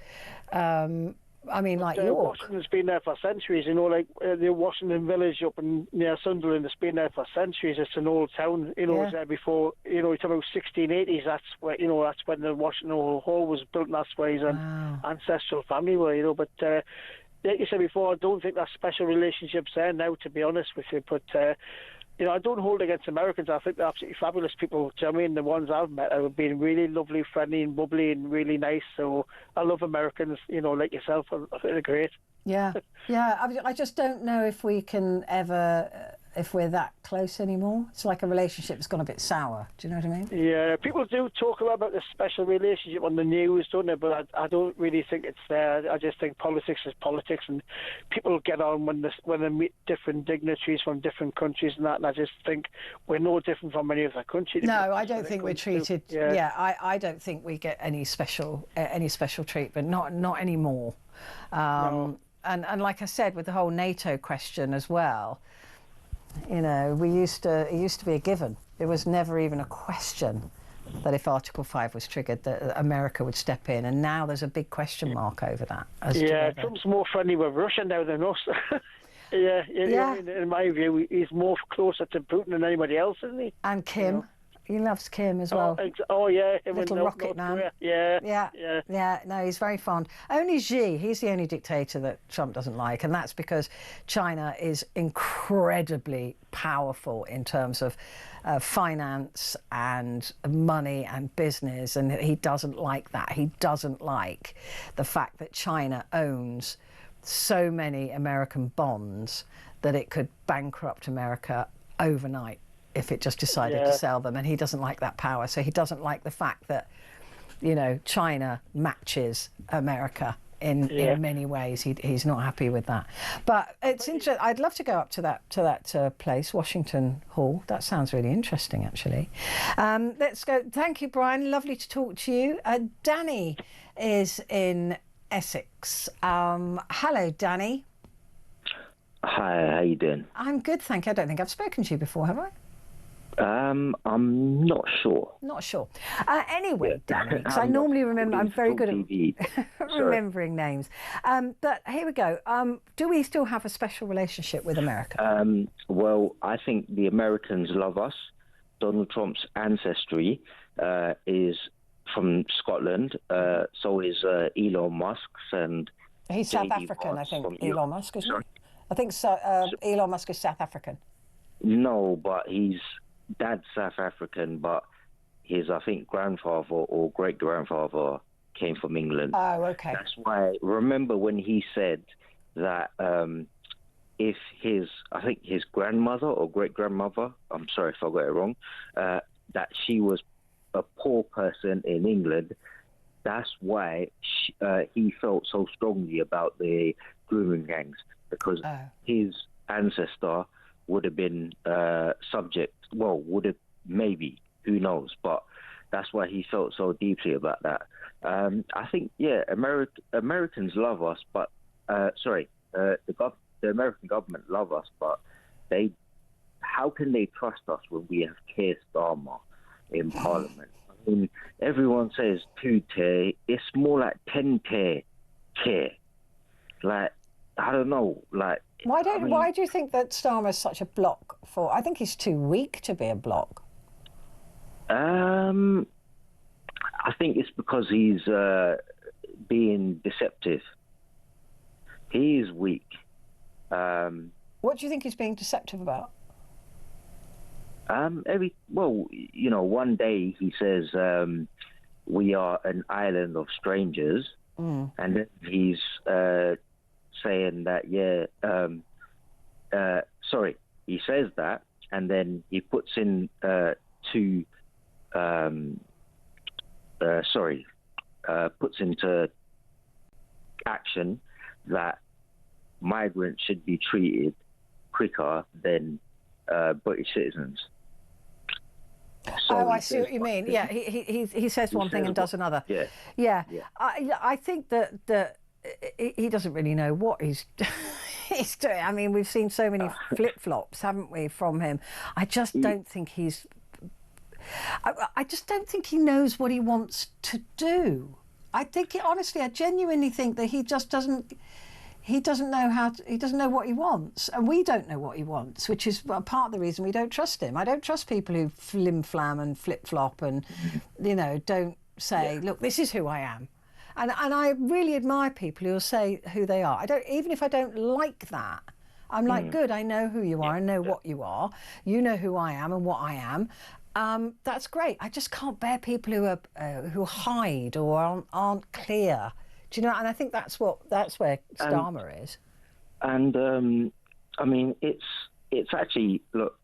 I mean, like York. Washington's been there for centuries, you know, like the Washington Village up near Sunderland has been there for centuries. It's an old town, you know, it was there before, you know, you're talking about 1680s, that's where, you know, that's when the Washington Hall was built, and that's where his ancestral family were, you know, but like you said before, I don't think that special relationship's there now, to be honest with you, but you know, I don't hold against Americans. I think they're absolutely fabulous people. Do you know what I mean? The ones I've met have been really lovely, friendly and bubbly and really nice. So I love Americans, you know, like yourself. I think they're great. Yeah, yeah. I just don't know if we can ever, if we're that close anymore. It's like a relationship that's gone a bit sour. Do you know what I mean? Yeah, people do talk a lot about this special relationship on the news, don't they? But I don't really think it's there. I just think politics is politics, and people get on when they meet different dignitaries from different countries and that. And I just think we're no different from any other country. No, I don't think we're treated. Yeah, I don't think we get any special treatment. Not anymore. No. And like I said, with the whole NATO question as well, you know, it used to be a given. It was never even a question that if Article 5 was triggered, that America would step in. And now there's a big question mark over that. Trump's more friendly with Russia now than us. Yeah. In my view, he's more closer to Putin than anybody else, isn't he? And Kim. You know? He loves Kim as well. Oh yeah, little rocket man. Yeah. No, he's very fond. Only Xi, he's the only dictator that Trump doesn't like, and that's because China is incredibly powerful in terms of finance and money and business, and he doesn't like that. He doesn't like the fact that China owns so many American bonds that it could bankrupt America overnight if it just decided to sell them, and he doesn't like that power. So he doesn't like the fact that, you know, China matches America in many ways. He's not happy with that. But it's interesting. I'd love to go up to that place, Washington Hall. That sounds really interesting, actually. Let's go. Thank you, Brian. Lovely to talk to you. Danny is in Essex. Hello, Danny. Hi, how you doing? I'm good, thank you. I don't think I've spoken to you before, have I? I'm not sure. Not sure. Anyway, Danny, because I normally remember, I'm very good at remembering names. But here we go. Do we still have a special relationship with America? Well, I think the Americans love us. Donald Trump's ancestry is from Scotland. So is Elon Musk's, and he's South African, I think. Elon Musk, isn't he? I think so. Elon Musk is South African. No, but his dad's South African, but his, I think, grandfather or great-grandfather came from England. Oh, okay. That's why, remember when he said that if I think his grandmother or great-grandmother, I'm sorry if I got it wrong, that she was a poor person in England, that's why he felt so strongly about the grooming gangs, because his ancestor would have been would have maybe, who knows, but that's why he felt so deeply about that. I think, Americans love us, but, the American government love us, but how can they trust us when we have Keir Starmer in Parliament? I mean, everyone says 2-tier, it's more like 10-tier Keir. Like, I don't know, like... Why do you think that Starmer is such a block for... I think he's too weak to be a block. I think it's because he's being deceptive. He is weak. What do you think he's being deceptive about? One day he says we are an island of strangers, and then he's saying that he says that, and then he puts in puts into action that migrants should be treated quicker than British citizens. So I see what you mean. Yeah, he says one thing and does another. Yeah. Yeah. Yeah. I think that he doesn't really know what he's he's doing. I mean, we've seen so many flip-flops, haven't we, from him? I just don't think he's... I just don't think he knows what he wants to do. I think, honestly, I genuinely think that he just doesn't... He doesn't know what he wants, and we don't know what he wants, which is part of the reason we don't trust him. I don't trust people who flim-flam and flip-flop and, don't say, look, this is who I am. And I really admire people who will say who they are. Even if I don't like that, I'm like, good, I know who you are, I know what you are. You know who I am and what I am. That's great. I just can't bear people who hide or aren't clear. Do you know? And I think that's where Starmer is. And I mean, it's actually, look,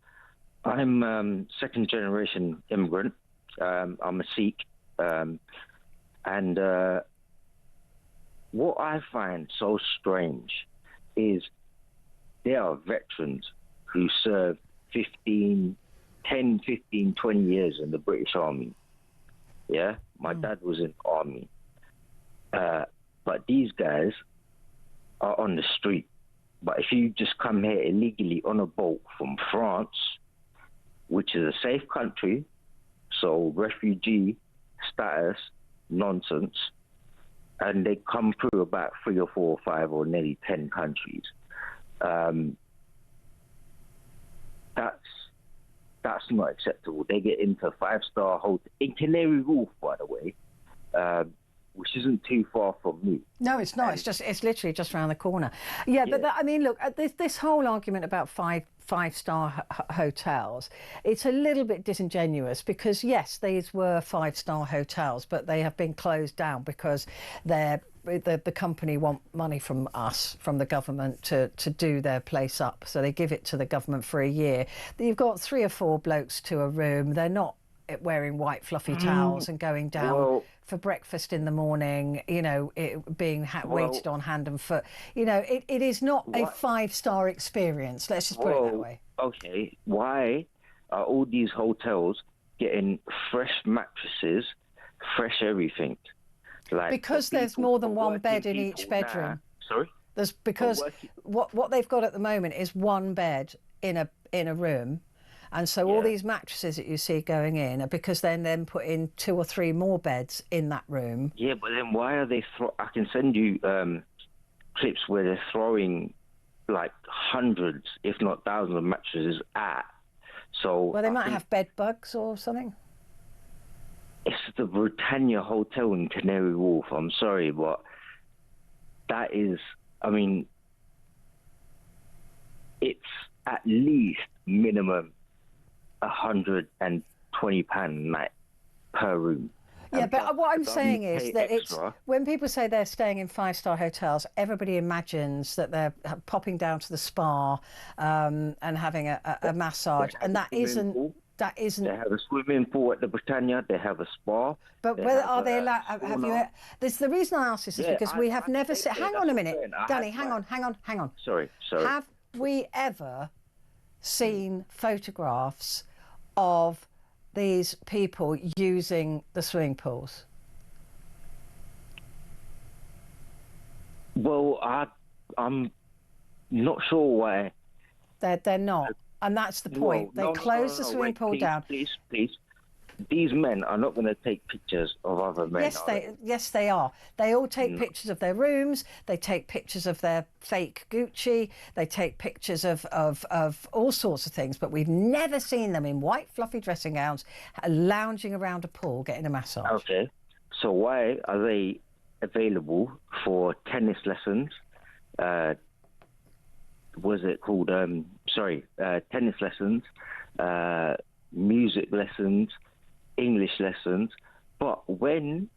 I'm second generation immigrant. I'm a Sikh, and what I find so strange is there are veterans who served 10, 15, 20 years in the British Army. Yeah, my dad was in the army. But these guys are on the street. But if you just come here illegally on a boat from France, which is a safe country, so refugee status nonsense, and they come through about 3 or 4 or 5 or nearly 10 countries, that's not acceptable. They get into 5-star hotel in Canary Wharf, by the way, which isn't too far from me. No, it's not. It's literally just around the corner. Yeah, but I mean, look, this whole argument about five-star hotels, it's a little bit disingenuous because yes, these were 5-star hotels, but they have been closed down because the company want money from us, from the government, to do their place up. So they give it to the government for a year. You've got 3 or 4 blokes to a room. They're not wearing white fluffy towels and going down for breakfast in the morning, being waited on hand and foot. It is not a 5-star experience. Let's just put it that way. Okay, why are all these hotels getting fresh mattresses, fresh everything? Because there's more than one bed in each bedroom. Sorry? Because what they've got at the moment is one bed in a room. And so all these mattresses that you see going in are because then put in 2 or 3 more beds in that room. Yeah, but then why are they... I can send you clips where they're throwing like hundreds, if not thousands of mattresses at. So well, they might have bed bugs or something. It's the Britannia Hotel in Canary Wharf. I'm sorry, but that is... I mean, it's at least minimum £120 a night per room. Yeah, but what I'm saying is that it's when people say they're staying in 5-star hotels, everybody imagines that they're popping down to the spa and having a massage, and that isn't. They have a swimming pool at the Britannia. They have a spa. But whether are they allowed? Have you? The reason I ask this is because we have never seen. Hang on a minute, Danny. Hang on. Sorry. Have we ever seen photographs of these people using the swimming pools? Well, I'm not sure why. They're not, and that's the point. They close the swimming pool down. Please. These men are not going to take pictures of other men. Yes, they are. They all take pictures of their rooms. They take pictures of their fake Gucci. They take pictures of all sorts of things. But we've never seen them in white fluffy dressing gowns, lounging around a pool, getting a massage. Okay. So why are they available for tennis lessons? Was it called? Tennis lessons, music lessons, English lessons, but when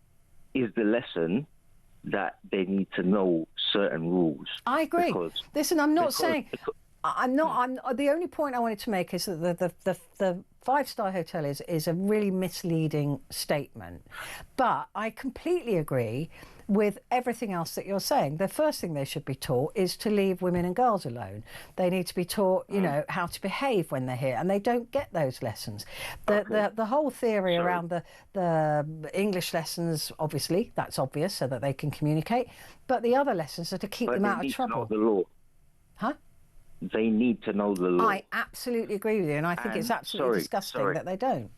is the lesson that they need to know certain rules? I agree. Listen, I'm not saying... the only point I wanted to make is that the 5-star hotel is a really misleading statement. But I completely agree with everything else that you're saying. The first thing they should be taught is to leave women and girls alone. They need to be taught, you know, how to behave when they're here, and they don't get those lessons. The whole theory around the English lessons, obviously, that's obvious, so that they can communicate, but the other lessons are to keep them out of trouble. To know the law. Huh? They need to know the law. I absolutely agree with you, and I think it's absolutely disgusting that they don't.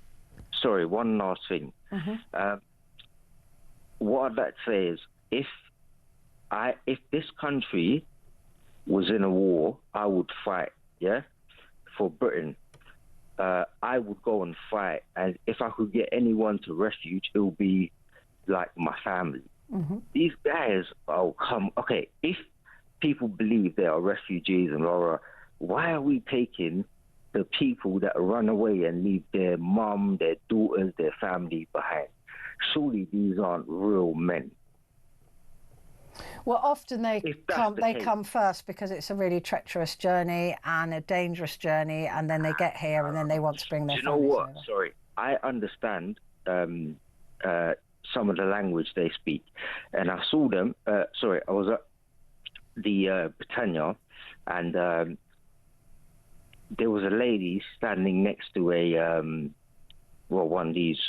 Sorry, one last thing. What I'd like to say is, if this country was in a war, I would fight, for Britain. I would go and fight, and if I could get anyone to refuge, it would be like my family. These guys, if people believe they are refugees and Laura, why are we taking the people that run away and leave their mum, their daughters, their family behind? Surely these aren't real men. Well, often they come first because it's a really treacherous journey and a dangerous journey, and then they get here and then they want to bring their families over. You know what? Sorry, I understand some of the language they speak, and I saw them. I was at the Britannia, and there was a lady standing next to one of these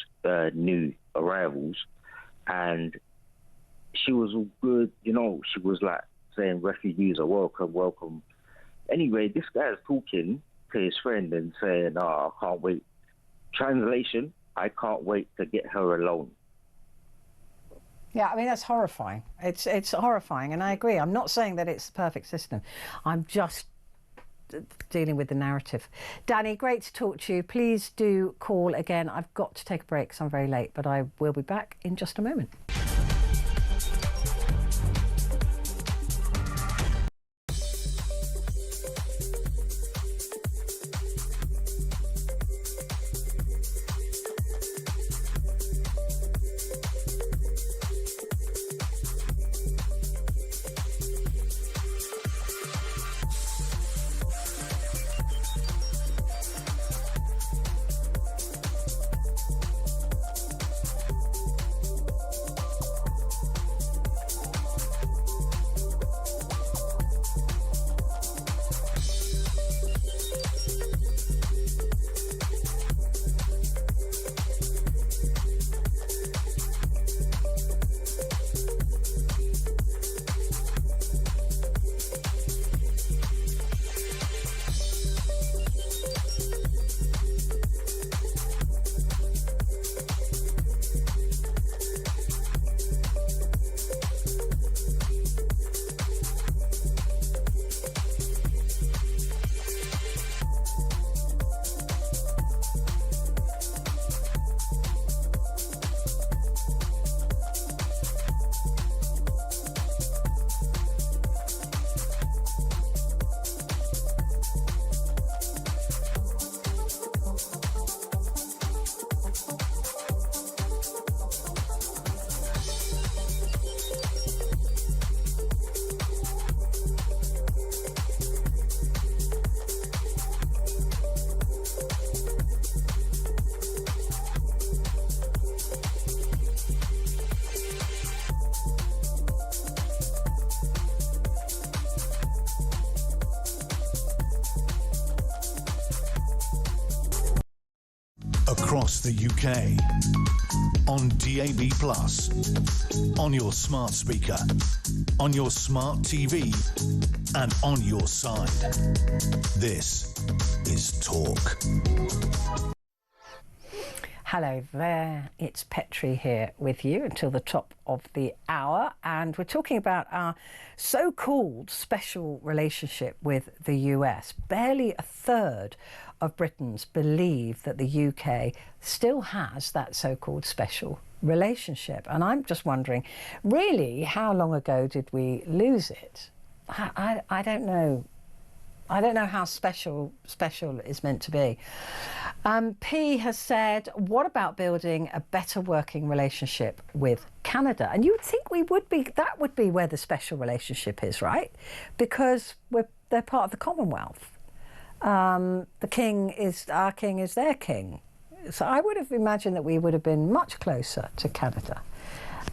new arrivals, and she was all good, you know. She was like saying refugees are welcome. Anyway, this guy is talking to his friend and saying, I can't wait. Translation, I can't wait to get her alone. Yeah, I mean, that's horrifying. It's horrifying, and I agree. I'm not saying that it's the perfect system. I'm just dealing with the narrative. Danny, great to talk to you. Please do call again. I've got to take a break because I'm very late, but I will be back in just a moment. Across the UK, on DAB+, on your smart speaker, on your smart TV, and on your side. This is Talk. Hello there, it's Petrie here with you until the top of the hour, and we're talking about our so-called special relationship with the US. Barely a third of Britons believe that the UK still has that so-called special relationship, and I'm just wondering, really, how long ago did we lose it? I don't know. I don't know how special is meant to be. P has said, what about building a better working relationship with Canada? And you would think that would be where the special relationship is, right? Because they're part of the Commonwealth. Our king is their king. So I would have imagined that we would have been much closer to Canada.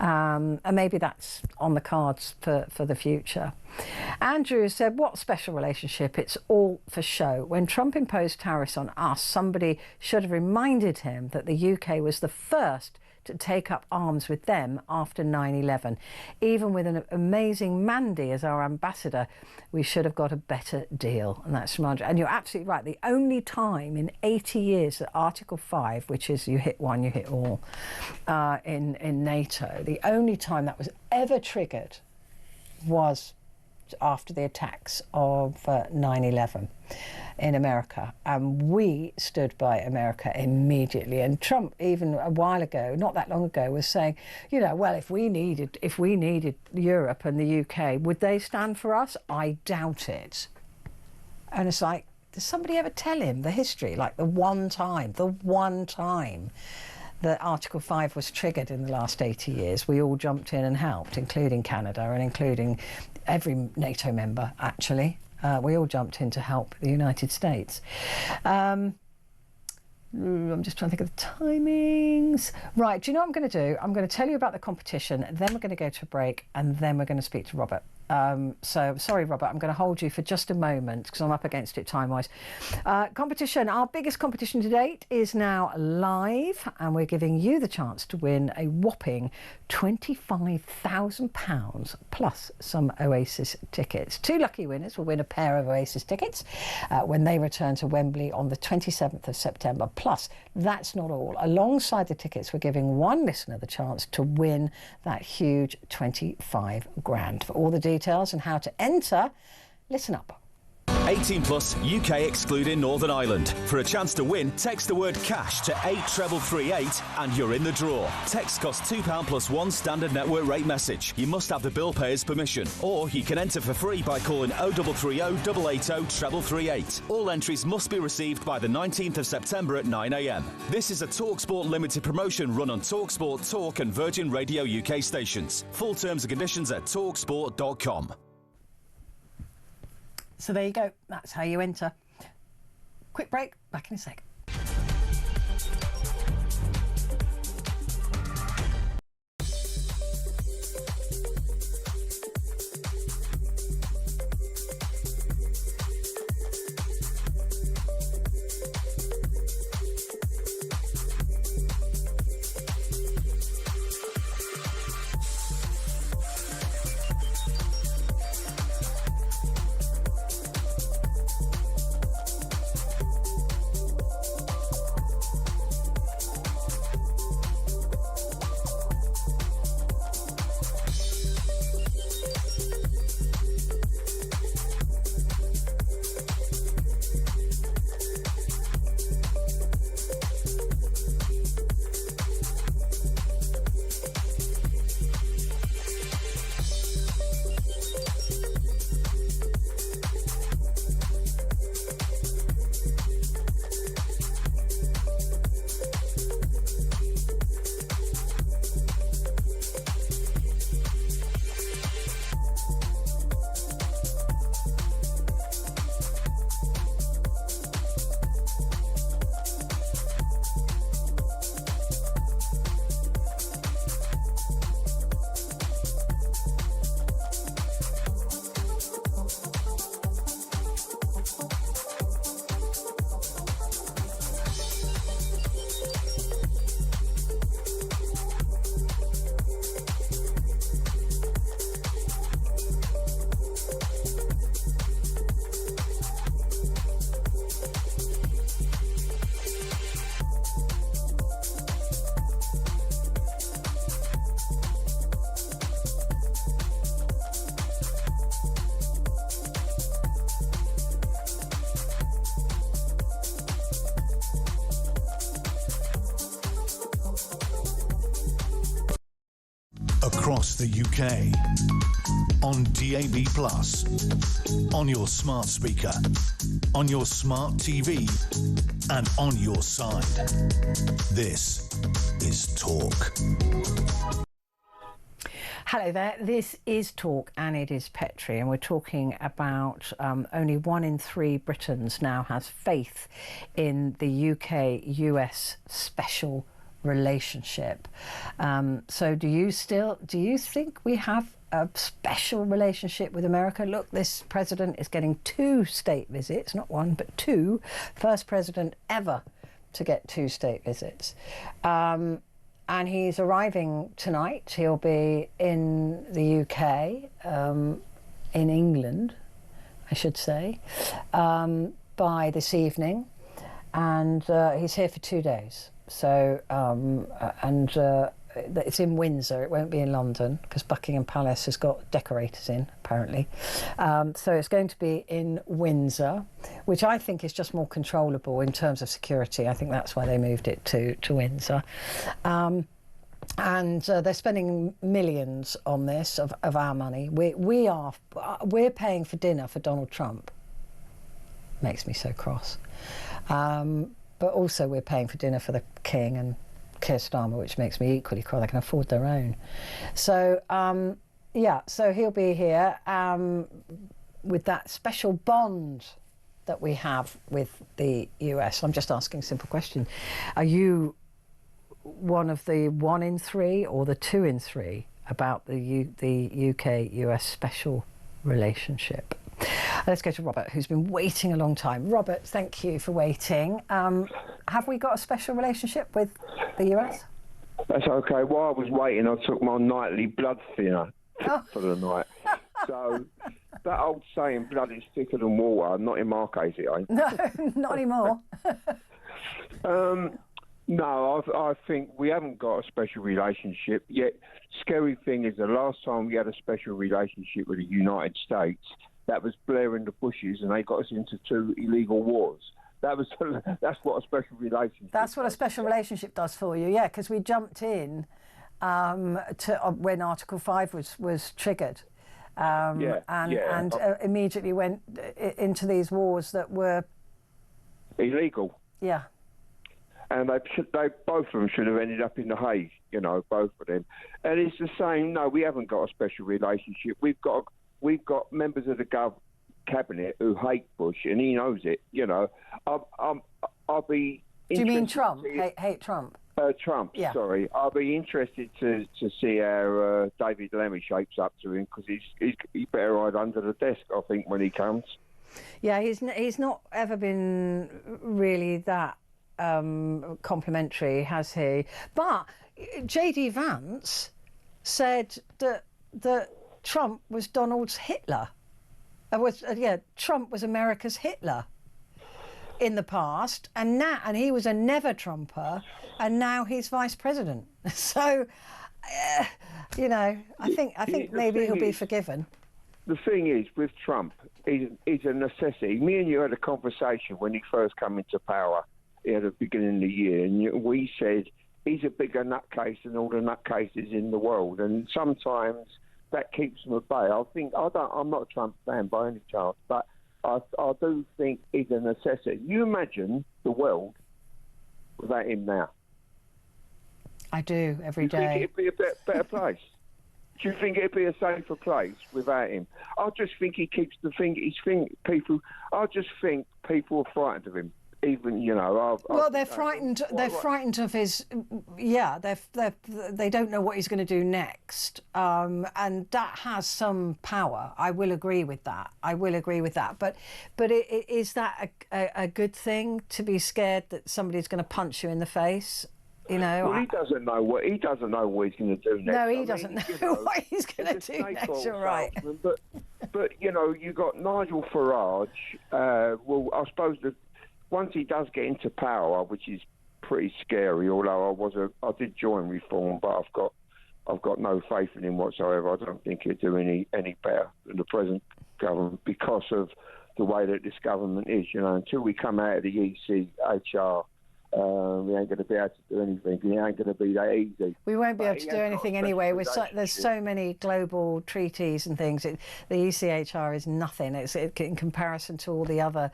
And maybe that's on the cards for the future. Andrew said, what special relationship? It's all for show. When Trump imposed tariffs on us, somebody should have reminded him that the UK was the first to take up arms with them after 9/11. Even with an amazing Mandy as our ambassador, we should have got a better deal. And that's from Andrew. And you're absolutely right. The only time in 80 years that Article 5, which is you hit one, you hit all, in NATO, the only time that was ever triggered was after the attacks of 9/11 in America, and we stood by America immediately. And Trump, even a while ago, not that long ago, was saying, you know, well, if we needed Europe and the UK, would they stand for us? I doubt it. And it's like, does somebody ever tell him the history, like the one time that Article 5 was triggered in the last 80 years, we all jumped in and helped, including Canada and including every NATO member, actually. We all jumped in to help the United States. I'm just trying to think of the timings. Right, do you know what I'm going to do? I'm going to tell you about the competition, then we're going to go to a break, and then we're going to speak to Robert. So, sorry, Robert, I'm going to hold you for just a moment because I'm up against it time-wise. Competition, our biggest competition to date is now live, and we're giving you the chance to win a whopping £25,000 plus some Oasis tickets. 2 lucky winners will win a pair of Oasis tickets when they return to Wembley on the 27th of September. Plus, that's not all. Alongside the tickets, we're giving one listener the chance to win that huge 25 grand. For all the details and how to enter, listen up. 18 plus, UK excluding Northern Ireland. For a chance to win, text the word cash to 83338 and you're in the draw. Text costs £2 plus 1 standard network rate message. You must have the bill payer's permission, or you can enter for free by calling 0330 880 3338. All entries must be received by the 19th of September at 9 a.m. This is a TalkSport limited promotion run on TalkSport, Talk and Virgin Radio UK stations. Full terms and conditions at talksport.com. So there you go. That's how you enter. Quick break. Back in a sec. Across the UK, on DAB+, on your smart speaker, on your smart TV, and on your side. This is Talk. Hello there, this is Talk and it is Petrie, and we're talking about only 1 in 3 Britons now has faith in the UK-US special relationship. So do you think we have a special relationship with America? Look, this president is getting 2 state visits, not 1, but 2. First president ever to get 2 state visits. And he's arriving tonight. He'll be in the UK, in England, I should say, by this evening. And he's here for 2 days. So, it's in Windsor. It won't be in London because Buckingham Palace has got decorators in, apparently. So it's going to be in Windsor, which I think is just more controllable in terms of security. I think that's why they moved it to Windsor. And they're spending millions on this of our money. We're paying for dinner for Donald Trump. Makes me so cross. But also we're paying for dinner for the King and Keir Starmer, which makes me equally cross. They can afford their own. So, so he'll be here with that special bond that we have with the US. I'm just asking a simple question. Are you one of the 1 in 3 or the 2 in 3 about the UK-US special relationship? Let's go to Robert, who's been waiting a long time. Robert, thank you for waiting. Have we got a special relationship with the US? That's okay. While I was waiting, I took my nightly blood thinner for the night. So that old saying, blood is thicker than water, not in my case, it ain't. No, not anymore. No, I think we haven't got a special relationship yet. Scary thing is the last time we had a special relationship with the United States, that was Blair and the Bushes, and they got us into 2 illegal wars. That's what a special relationship. That's what a special relationship does for you, yeah, because we jumped in when Article 5 was triggered, and immediately went into these wars that were illegal. Yeah. And they both of them should have ended up in The Hague, both of them. And it's the same. No, we haven't got a special relationship. We've got members of the cabinet who hate Bush, and he knows it. I'll be. Do you mean Trump? Hate Trump? Trump. Yeah. Sorry. I'll be interested to see how David Lemmy shapes up to him, because he's better hide under the desk, I think, when he comes. Yeah, he's not ever been really that complimentary, has he? But J.D. Vance said that Trump was Donald's Hitler. Trump was America's Hitler in the past, and he was a never Trumper, and now he's vice president. So, I think maybe he'll be forgiven. The thing is, with Trump, he's a necessity. Me and you had a conversation when he first came into power at the beginning of the year, and we said he's a bigger nutcase than all the nutcases in the world, and sometimes that keeps him at bay. I'm not a Trump fan by any chance, but I do think he's a necessity. You imagine the world without him now? I do, every day. Do you think it'd be a better place? Do you think it'd be a safer place without him? I just think he keeps people. I just think people are frightened of him. Even they're frightened. They're frightened of his. Yeah, they don't know what he's going to do next, and that has some power. I will agree with that. But is that a good thing, to be scared that somebody's going to punch you in the face? Well, he doesn't know what he's going to do next. No, he doesn't know what he's going to do next. You're right. But you got Nigel Farage. I suppose that. Once he does get into power, which is pretty scary, although I did join Reform, but I've got no faith in him whatsoever. I don't think he'll do any better than the present government because of the way that this government is. Until we come out of the ECHR, we ain't going to be able to do anything. It ain't going to be that easy. We won't be able to do anything anyway. There's so many global treaties and things. The ECHR is nothing. It's in comparison to all the other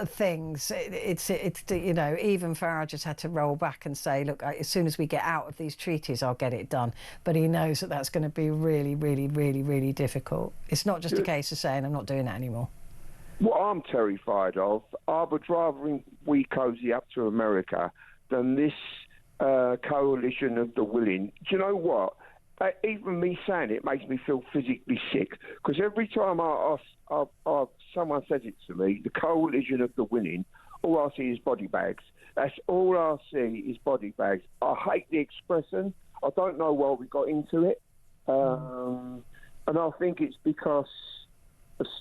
things. It's even Farage has had to roll back and say, look, as soon as we get out of these treaties, I'll get it done. But he knows that that's going to be really, really, really, really difficult. It's not just a case of saying, I'm not doing that anymore. What I'm terrified of, I would rather we cozy up to America than this coalition of the willing. Do you know what? Even me saying it makes me feel physically sick, because every time someone says it to me, the coalition of the willing, all I see is body bags. That's all I see is body bags. I hate the expression. I don't know why we got into it. And I think it's because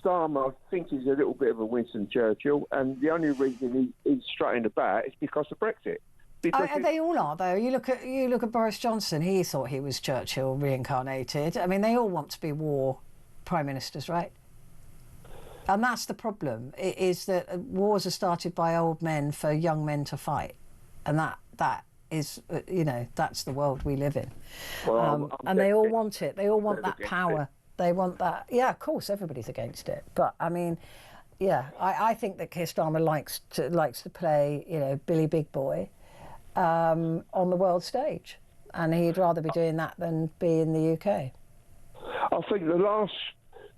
Starmer, I think, he's a little bit of a Winston Churchill, and the only reason he's strutting about is because of Brexit. They all are, though. You look at Boris Johnson. He thought he was Churchill reincarnated. I mean, they all want to be war prime ministers, right? And that's the problem. Is that wars are started by old men for young men to fight, and that is, that's the world we live in. Well, and they all want it. They all want that power. They want that. Yeah, of course, everybody's against it. But I mean, yeah, I think that Keir Starmer likes to play, Billy Big Boy. On the world stage, and he'd rather be doing that than be in the UK. I think the last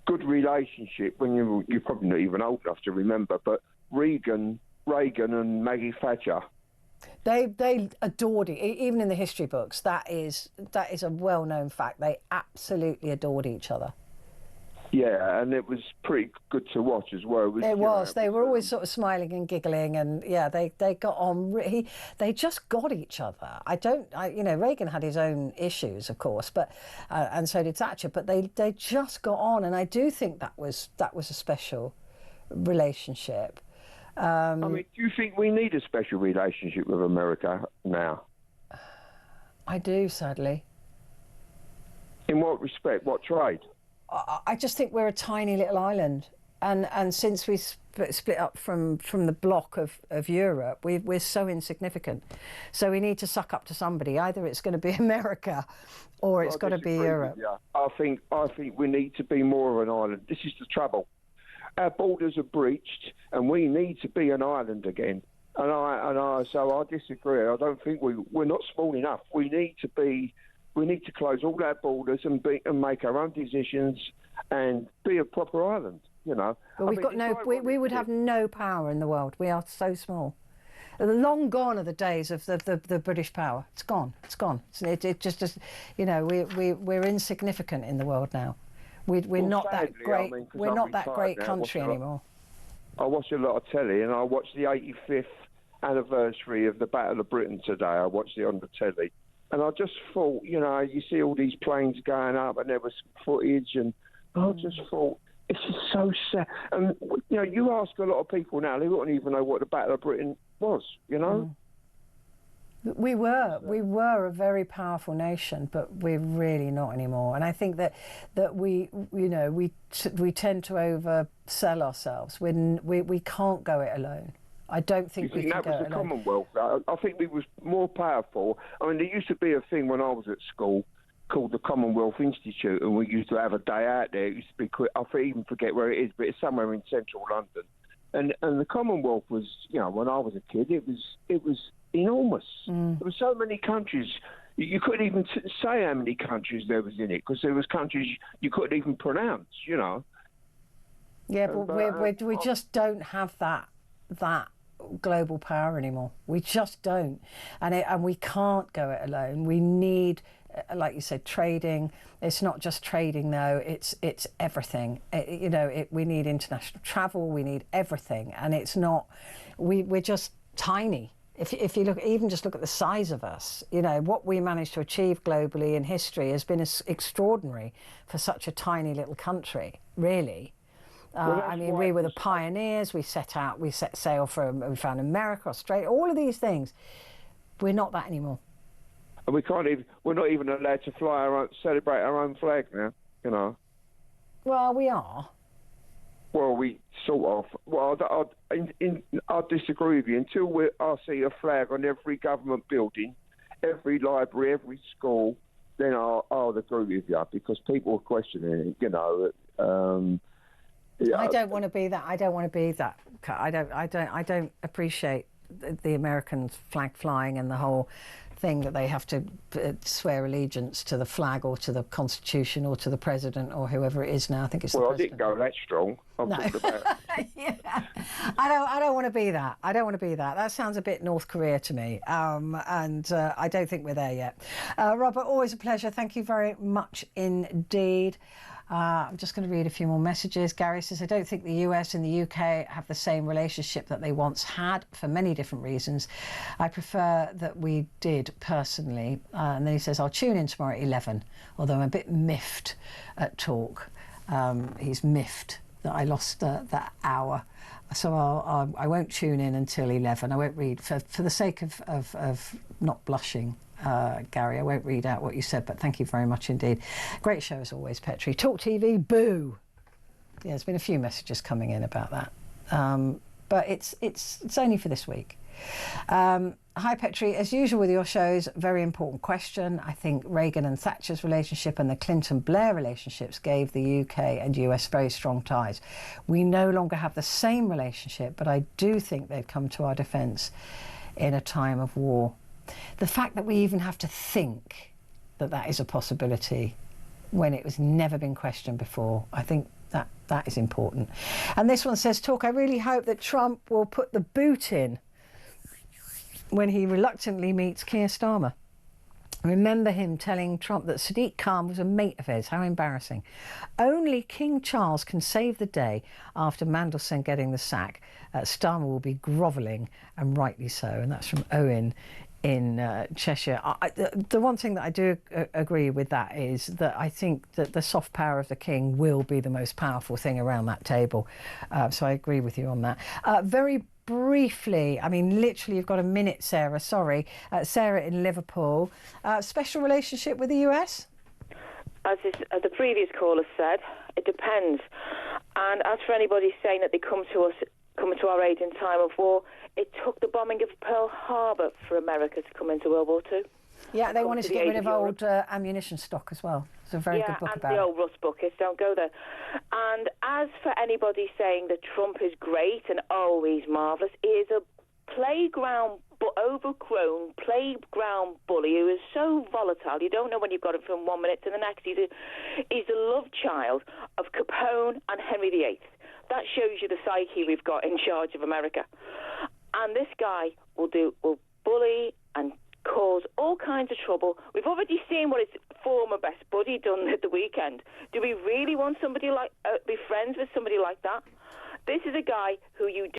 good relationship, when you're probably not even old enough to remember, but Reagan and Maggie Thatcher. They adored it, even in the history books. That is a well-known fact. They absolutely adored each other. Yeah, and it was pretty good to watch as well. It was. They were always sort of smiling and giggling, and yeah, they got on. They just got each other. Reagan had his own issues, of course, but and so did Thatcher. But they just got on, and I do think that was a special relationship. I mean, do you think we need a special relationship with America now? I do, sadly. In what respect? What trade? I just think we're a tiny little island, and since we split up from the block of Europe, we're so insignificant. So we need to suck up to somebody. Either it's going to be America, or it's got to be Europe. I think we need to be more of an island. This is the trouble. Our borders are breached, and we need to be an island again. So I disagree. I don't think we're not small enough. We need to close all our borders and make our own decisions and be a proper island, But we've got we would have no power in the world. We are so small. Long gone are the days of the British power. It's gone. It's gone. It just we're insignificant in the world now. We're not that great. We're not that great country anymore. I watch a lot of telly, and I watched the 85th anniversary of the Battle of Britain today. I watched it on the telly. And I just thought, you see all these planes going up, and there was footage, and I just thought, it's just so sad. And, you ask a lot of people now, they wouldn't even know what the Battle of Britain was, We were a very powerful nation, but we're really not anymore. And I think that we tend to oversell ourselves. We can't go it alone. I don't think we can go it alone. That was the Commonwealth. I think we was more powerful. I mean, there used to be a thing when I was at school called the Commonwealth Institute, and we used to have a day out there. It used to be, I even forget where it is, but it's somewhere in central London. And the Commonwealth was, when I was a kid, it was enormous. There were so many countries. You couldn't even say how many countries there was in it, because there was countries you couldn't even pronounce, Yeah, but we just don't have that global power anymore. We just don't, and we can't go it alone. We need, like you said, trading. It's not just trading though. It's everything. We need international travel. We need everything, and it's not. We're just tiny. If you look at the size of us, what we managed to achieve globally in history has been extraordinary for such a tiny little country, really. We were the pioneers. We set sail we found America, Australia, all of these things. We're not that anymore. And we're not even allowed to celebrate our own flag now, Well, we are. Well, we sort of. Well, I disagree with you. Until I see a flag on every government building, every library, every school, then I'll agree with you, because people are questioning it, Yeah, I don't want to be that. I don't want to be that. I don't appreciate the American flag flying and the whole thing that they have to swear allegiance to the flag or to the Constitution or to the president or whoever it is now. I think it's the president. Well, I didn't go that strong. I'm talking about... Yeah. I don't want to be that. I don't want to be that. That sounds a bit North Korea to me. And I don't think we're there yet. Robert, always a pleasure. Thank you very much indeed. I'm just going to read a few more messages. Gary says, I don't think the US and the UK have the same relationship that they once had for many different reasons. I prefer that we did personally. And then he says, I'll tune in tomorrow at 11, although I'm a bit miffed at talk. He's miffed that I lost that hour. So I won't tune in until 11. I won't read, for the sake of not blushing. Gary, I won't read out what you said, but thank you very much indeed. Great show as always, Petrie. talkTV, boo! Yeah, there's been a few messages coming in about that, but it's only for this week. Hi Petrie, as usual with your shows, very important question. I think Reagan and Thatcher's relationship and the Clinton-Blair relationships gave the UK and US very strong ties. We no longer have the same relationship, but I do think they'd come to our defence in a time of war. The fact that we even have to think that that is a possibility when it was never been questioned before, I think that is important. And this one says, Talk, I really hope that Trump will put the boot in when he reluctantly meets Keir Starmer. Remember him telling Trump that Sadiq Khan was a mate of his. How embarrassing. Only King Charles can save the day after Mandelson getting the sack. Starmer will be grovelling, and rightly so. And that's from Owen in Cheshire. The one thing that I do agree with that is that I think that the soft power of the king will be the most powerful thing around that table. So I agree with you on that. Very briefly, I mean, literally, you've got a minute, Sarah. Sorry. Sarah in Liverpool. Special relationship with the US? As the previous caller said, it depends. And as for anybody saying that they come to our aid in time of war, it took the bombing of Pearl Harbor for America to come into World War II. Yeah, they wanted to get rid of old ammunition stock as well. It's a very good book about it. Yeah, and the old rust buckets, don't go there. And as for anybody saying that Trump is great and, oh, he's marvellous, he is a overgrown playground bully who is so volatile. You don't know when you've got him from 1 minute to the next. He's the love child of Capone and Henry VIII. That shows you the psyche we've got in charge of America. And this guy will bully and cause all kinds of trouble. We've already seen what his former best buddy done at the weekend. Do we really want somebody be friends with somebody like that? This is a guy who you